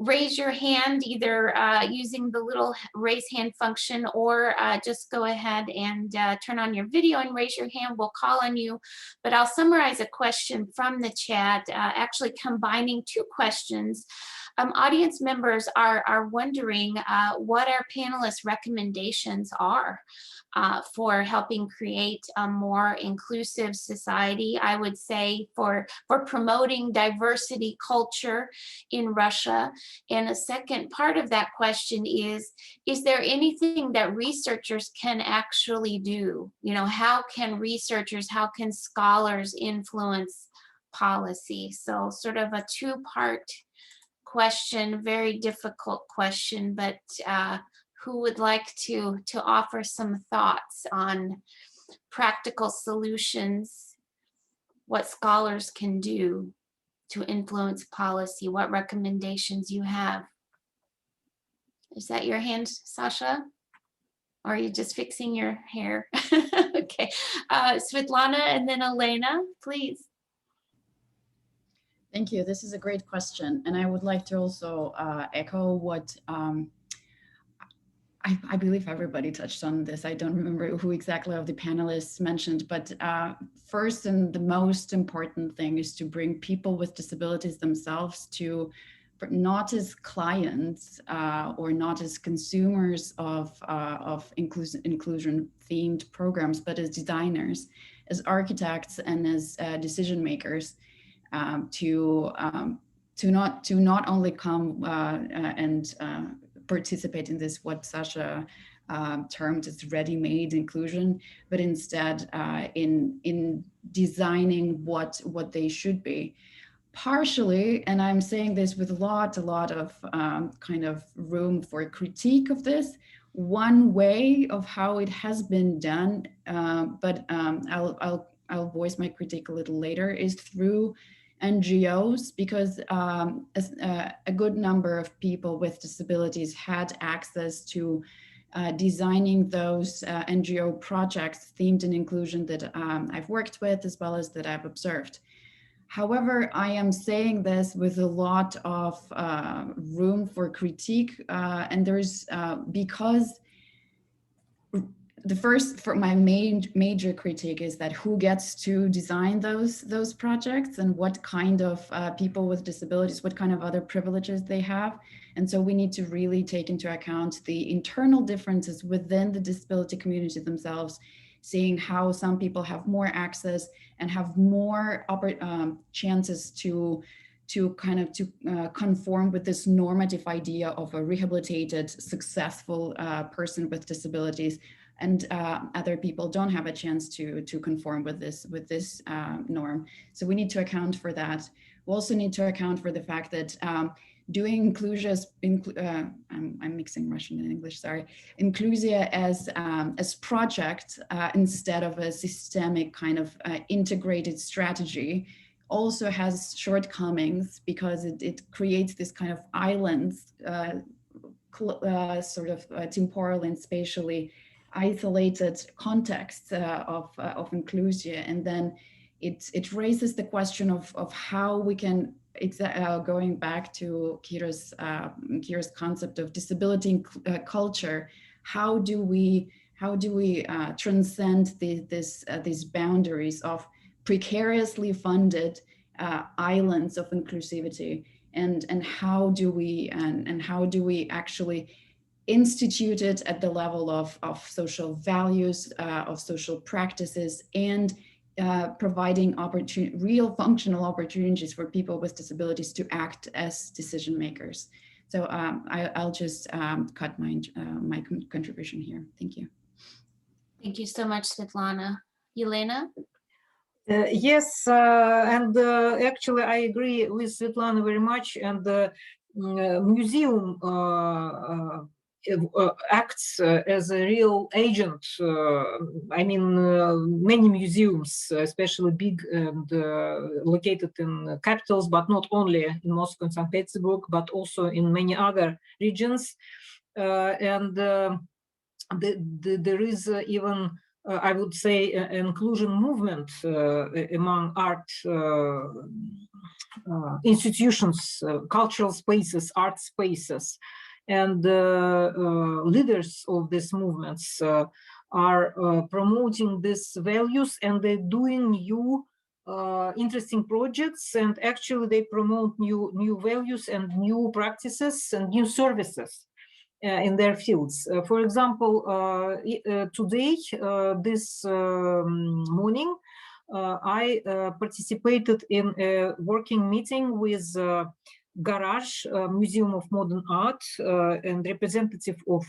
B: raise your hand, either using the little raise hand function, or just go ahead and turn on your video and raise your hand. We'll call on you. But I'll summarize a question from the chat, actually combining two questions. Audience members are wondering what our panelists' recommendations are for helping create a more inclusive society. I would say for promoting diversity culture in Russia. And a second part of that question is there anything that researchers can actually do? You know, how can researchers, how can scholars influence policy? So sort of a two-part question, very difficult question, but who would like to offer some thoughts on practical solutions, what scholars can do to influence policy, what recommendations you have? Is that your hand, Sasha? Or are you just fixing your hair? Okay, Svetlana and then Elena, please.
D: Thank you. This is a great question. And I would like to also echo what I believe everybody touched on this. I don't remember who exactly of the panelists mentioned, but first and the most important thing is to bring people with disabilities themselves to not as clients or not as consumers of inclusion themed programs, but as designers, as architects, and as decision makers. To not only come and participate in this, what Sasha termed as ready-made inclusion, but instead in designing what they should be. Partially, and I'm saying this with a lot of kind of room for critique of this, one way of how it has been done, but I'll voice my critique a little later, is through NGOs, because a good number of people with disabilities had access to designing those NGO projects themed in inclusion that I've worked with, as well as that I've observed. However, I am saying this with a lot of room for critique, and there's because my major critique is that who gets to design those projects, and what kind of people with disabilities, what kind of other privileges they have. And so we need to really take into account the internal differences within the disability community themselves, seeing how some people have more access and have more chances to conform with this normative idea of a rehabilitated, successful person with disabilities, and other people don't have a chance to conform with this norm. So we need to account for that. We also need to account for the fact that doing inclusion, I'm mixing Russian and English, sorry, inclusia as project instead of a systemic kind of integrated strategy also has shortcomings, because it creates this kind of islands, sort of temporally and spatially isolated context of inclusion, and then it raises the question of how we can, going back to Kira's concept of disability culture, how do we transcend these boundaries of precariously funded islands of inclusivity, and how do we actually institute it at the level of social values, of social practices, and providing real functional opportunities for people with disabilities to act as decision makers. So I'll just cut my contribution here. Thank you.
B: Thank you so much, Svetlana. Yelena?
E: Yes, and actually I agree with Svetlana very much, and the museum acts as a real agent. I mean, many museums, especially big and located in capitals, but not only in Moscow and St. Petersburg, but also in many other regions. And there is even, I would say, an inclusion movement among art institutions, cultural spaces, art spaces. And leaders of these movements are promoting these values, and they're doing new interesting projects, and actually they promote new values and new practices and new services in their fields. For example, today, this morning, I participated in a working meeting with Garage, Museum of Modern Art, and representative of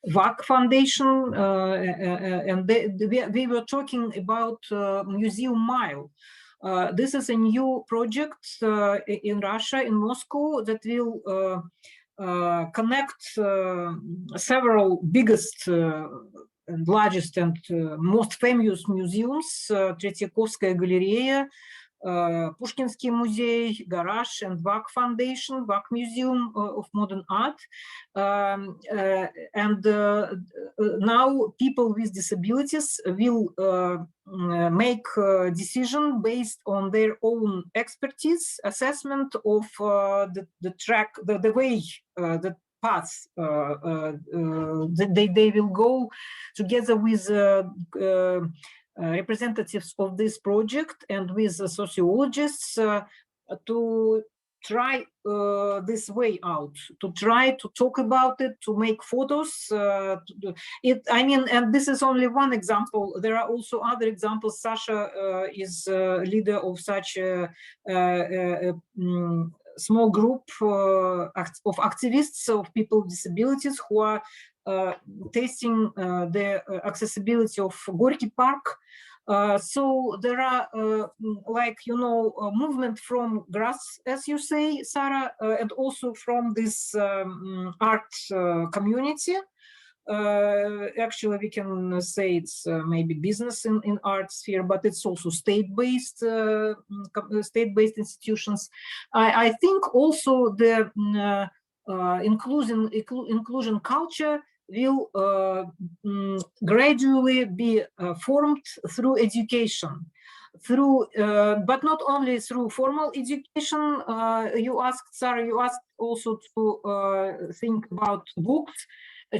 E: VAC Foundation, and we were talking about Museum Mile. This is a new project in Russia, in Moscow, that will connect several biggest and largest and most famous museums, Tretьяковская галерея, Pushkinsky Museum, Garage, and VAC Foundation, VAC Museum of Modern Art. And now people with disabilities will make a decision based on their own expertise, assessment of the track, the way, the path they will go together with representatives of this project and with sociologists to try this way out, to try to talk about it, to make photos. I mean, and this is only one example. There are also other examples. Sasha is leader of such a small group of activists of people with disabilities who are testing the accessibility of Gorky Park. So there are, like, you know, a movement from grass, as you say, Sarah, and also from this art community. Actually, we can say it's maybe business in art sphere, but it's also state-based institutions. I think also the inclusion culture will gradually be formed through education, but not only through formal education. You asked, Sarah, you asked also to think about books,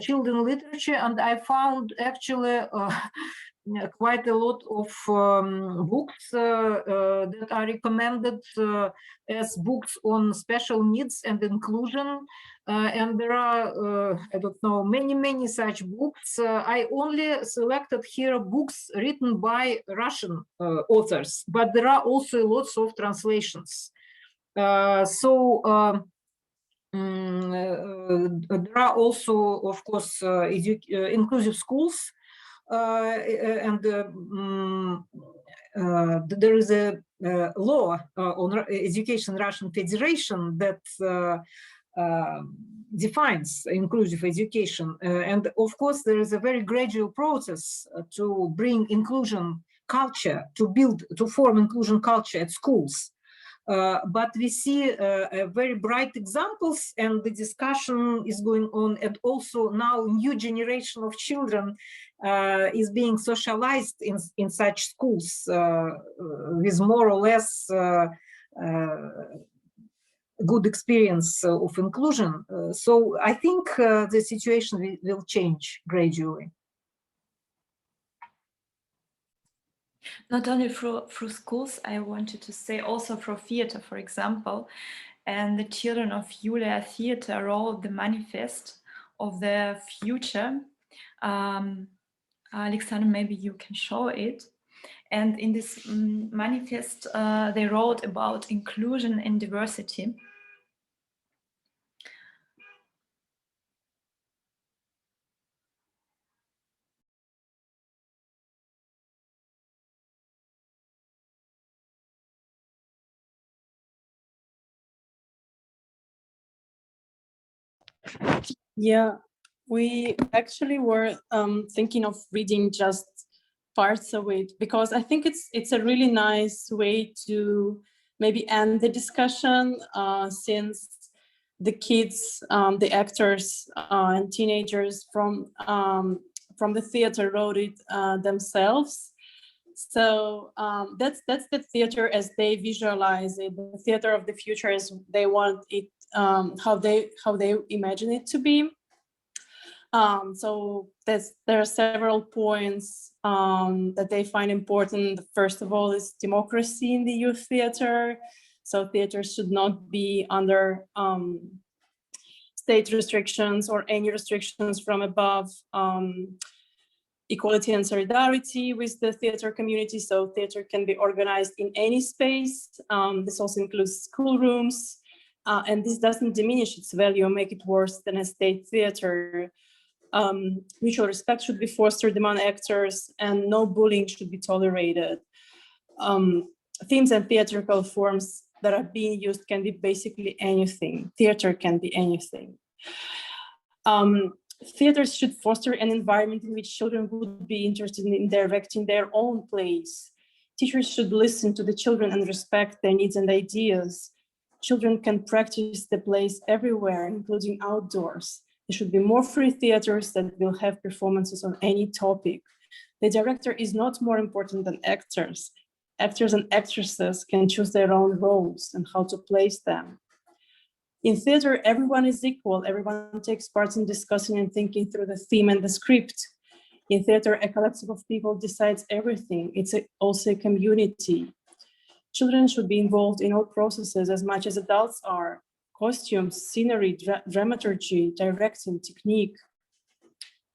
E: children literature, and I found actually quite a lot of books that are recommended as books on special needs and inclusion. And there are, I don't know, many such books. I only selected here books written by Russian authors, but there are also lots of translations. There are also, of course, inclusive schools, and there is a law on education Russian Federation that defines inclusive education. And of course, there is a very gradual process to bring inclusion culture, to form inclusion culture at schools. But we see very bright examples, and the discussion is going on, and also now new generation of children is being socialized in such schools with more or less good experience of inclusion. So I think the situation will change gradually.
F: not only through schools, I wanted to say also through theater, for example. And the children of Yulia Theater wrote the manifest of their future. Alexander, maybe you can show it. And in this manifest, they wrote about inclusion and diversity.
G: Yeah, we actually were thinking of reading just parts of it, because I think it's a really nice way to maybe end the discussion, since the kids, the actors and teenagers from the theater wrote it themselves. So that's the theater as they visualize it, the theater of the future as they want it, how they imagine it to be. So there are several points that they find important. First of all is democracy in the youth theater. So theater should not be under state restrictions or any restrictions from above. Equality and solidarity with the theater community. So theater can be organized in any space. This also includes schoolrooms. And this doesn't diminish its value or make it worse than a state theater. Mutual respect should be fostered among actors, and no bullying should be tolerated. Themes and theatrical forms that are being used can be basically anything. Theater can be anything. Theaters should foster an environment in which children would be interested in directing their own plays. Teachers should listen to the children and respect their needs and ideas. Children can practice the plays everywhere, including outdoors. There should be more free theaters that will have performances on any topic. The director is not more important than actors. Actors and actresses can choose their own roles and how to place them. In theater, everyone is equal. Everyone takes part in discussing and thinking through the theme and the script. In theater, a collective of people decides everything. It's also a community. Children should be involved in all processes as much as adults are. Costumes, scenery, dramaturgy, directing, technique.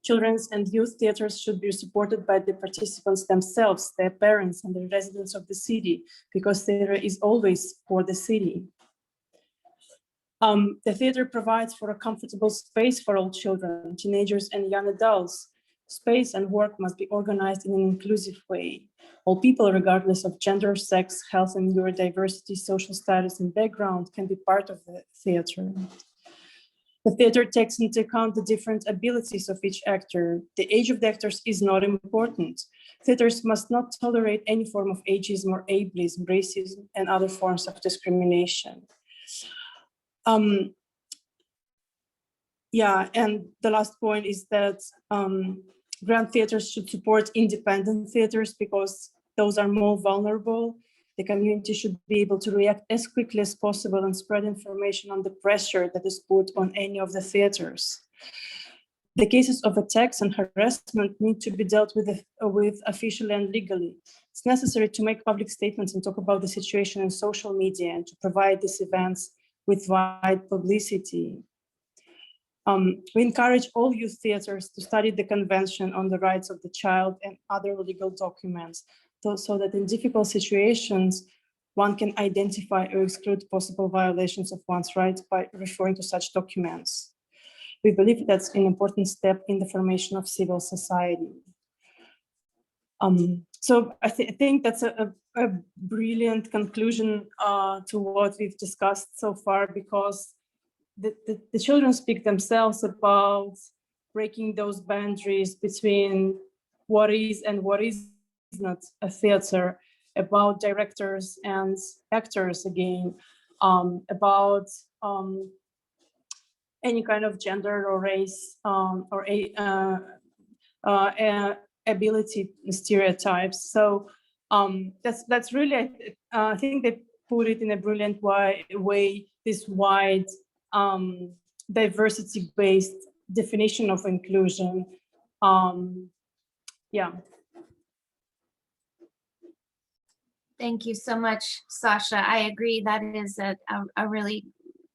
G: Children's and youth theaters should be supported by the participants themselves, their parents, and the residents of the city, because theater is always for the city. The theater provides for a comfortable space for all children, teenagers, and young adults. Space and work must be organized in an inclusive way. All people, regardless of gender, sex, health, and neurodiversity, social status, and background, can be part of the theater. The theater takes into account the different abilities of each actor. The age of the actors is not important. Theaters must not tolerate any form of ageism or ableism, racism, and other forms of discrimination. Yeah, and the last point is that grand theaters should support independent theaters because those are more vulnerable. The community should be able to react as quickly as possible and spread information on the pressure that is put on any of the theaters. The cases of attacks and harassment need to be dealt with officially and legally. It's necessary to make public statements and talk about the situation in social media and to provide these events with wide publicity. We encourage all youth theaters to study the Convention on the Rights of the Child and other legal documents, so that in difficult situations, one can identify or exclude possible violations of one's rights by referring to such documents. We believe that's an important step in the formation of civil society. So I think that's a brilliant conclusion to what we've discussed so far, because the children speak themselves about breaking those boundaries between what is and what is not a theater, about directors and actors again, about any kind of gender or race or ability stereotypes. So that's really, I think they put it in a brilliant way, this wide diversity-based definition of inclusion. Yeah.
B: Thank you so much, Sasha. I agree. That is a really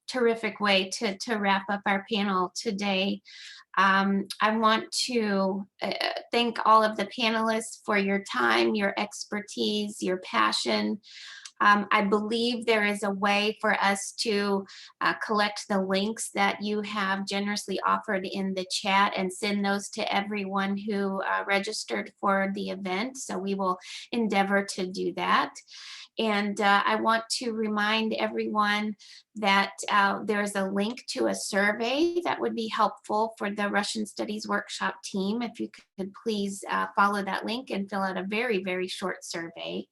B: terrific way to wrap up our panel today. I want to thank all of the panelists for your time, your expertise, your passion. I believe there is a way for us to collect the links that you have generously offered in the chat and send those to everyone who registered for the event. So we will endeavor to do that. And I want to remind everyone that there's a link to a survey that would be helpful for the Russian Studies Workshop team. If you could please follow that link and fill out a very, very short survey.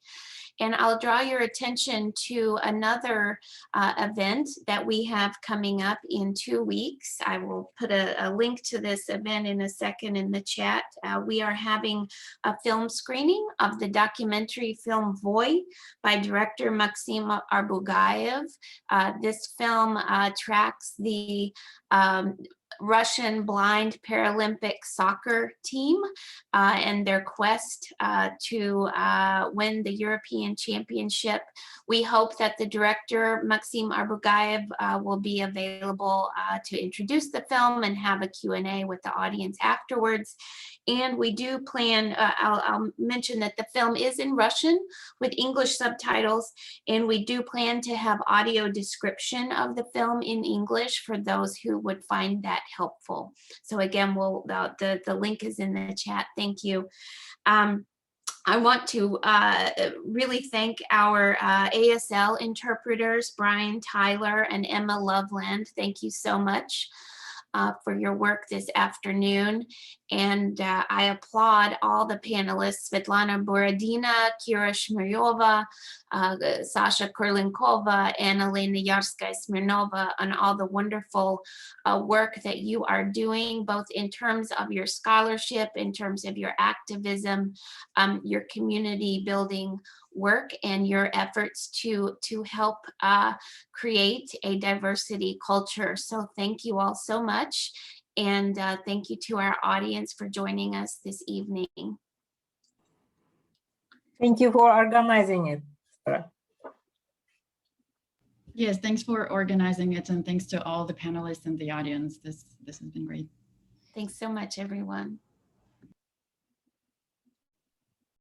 B: And I'll draw your attention to another event that we have coming up in 2 weeks. I will put a link to this event in a second in the chat. We are having a film screening of the documentary film Voy by director Maxim Arbugaev. This film tracks the Russian blind Paralympic soccer team and their quest to win the European Championship. We hope that the director, Maxim Arbugaev, will be available to introduce the film and have a Q&A with the audience afterwards. And we do plan, I'll mention that the film is in Russian with English subtitles, and we do plan to have audio description of the film in English for those who would find that helpful. So again, the link is in the chat. Thank you. I want to really thank our ASL interpreters, Brian Tyler and Emma Loveland. Thank you so much for your work this afternoon. And I applaud all the panelists, Svetlana Borodina, Kira Shmiryova, Sasha Kurlinkova, and Elena Yarskaya-Smirnova on all the wonderful work that you are doing, both in terms of your scholarship, in terms of your activism, your community building work, and your efforts to help create a diversity culture. So thank you all so much. And thank you to our audience for joining us this evening.
E: Thank you for organizing it, Sarah.
D: Yes, thanks for organizing it, and thanks to all the panelists and the audience. This has been great.
B: Thanks so much, everyone.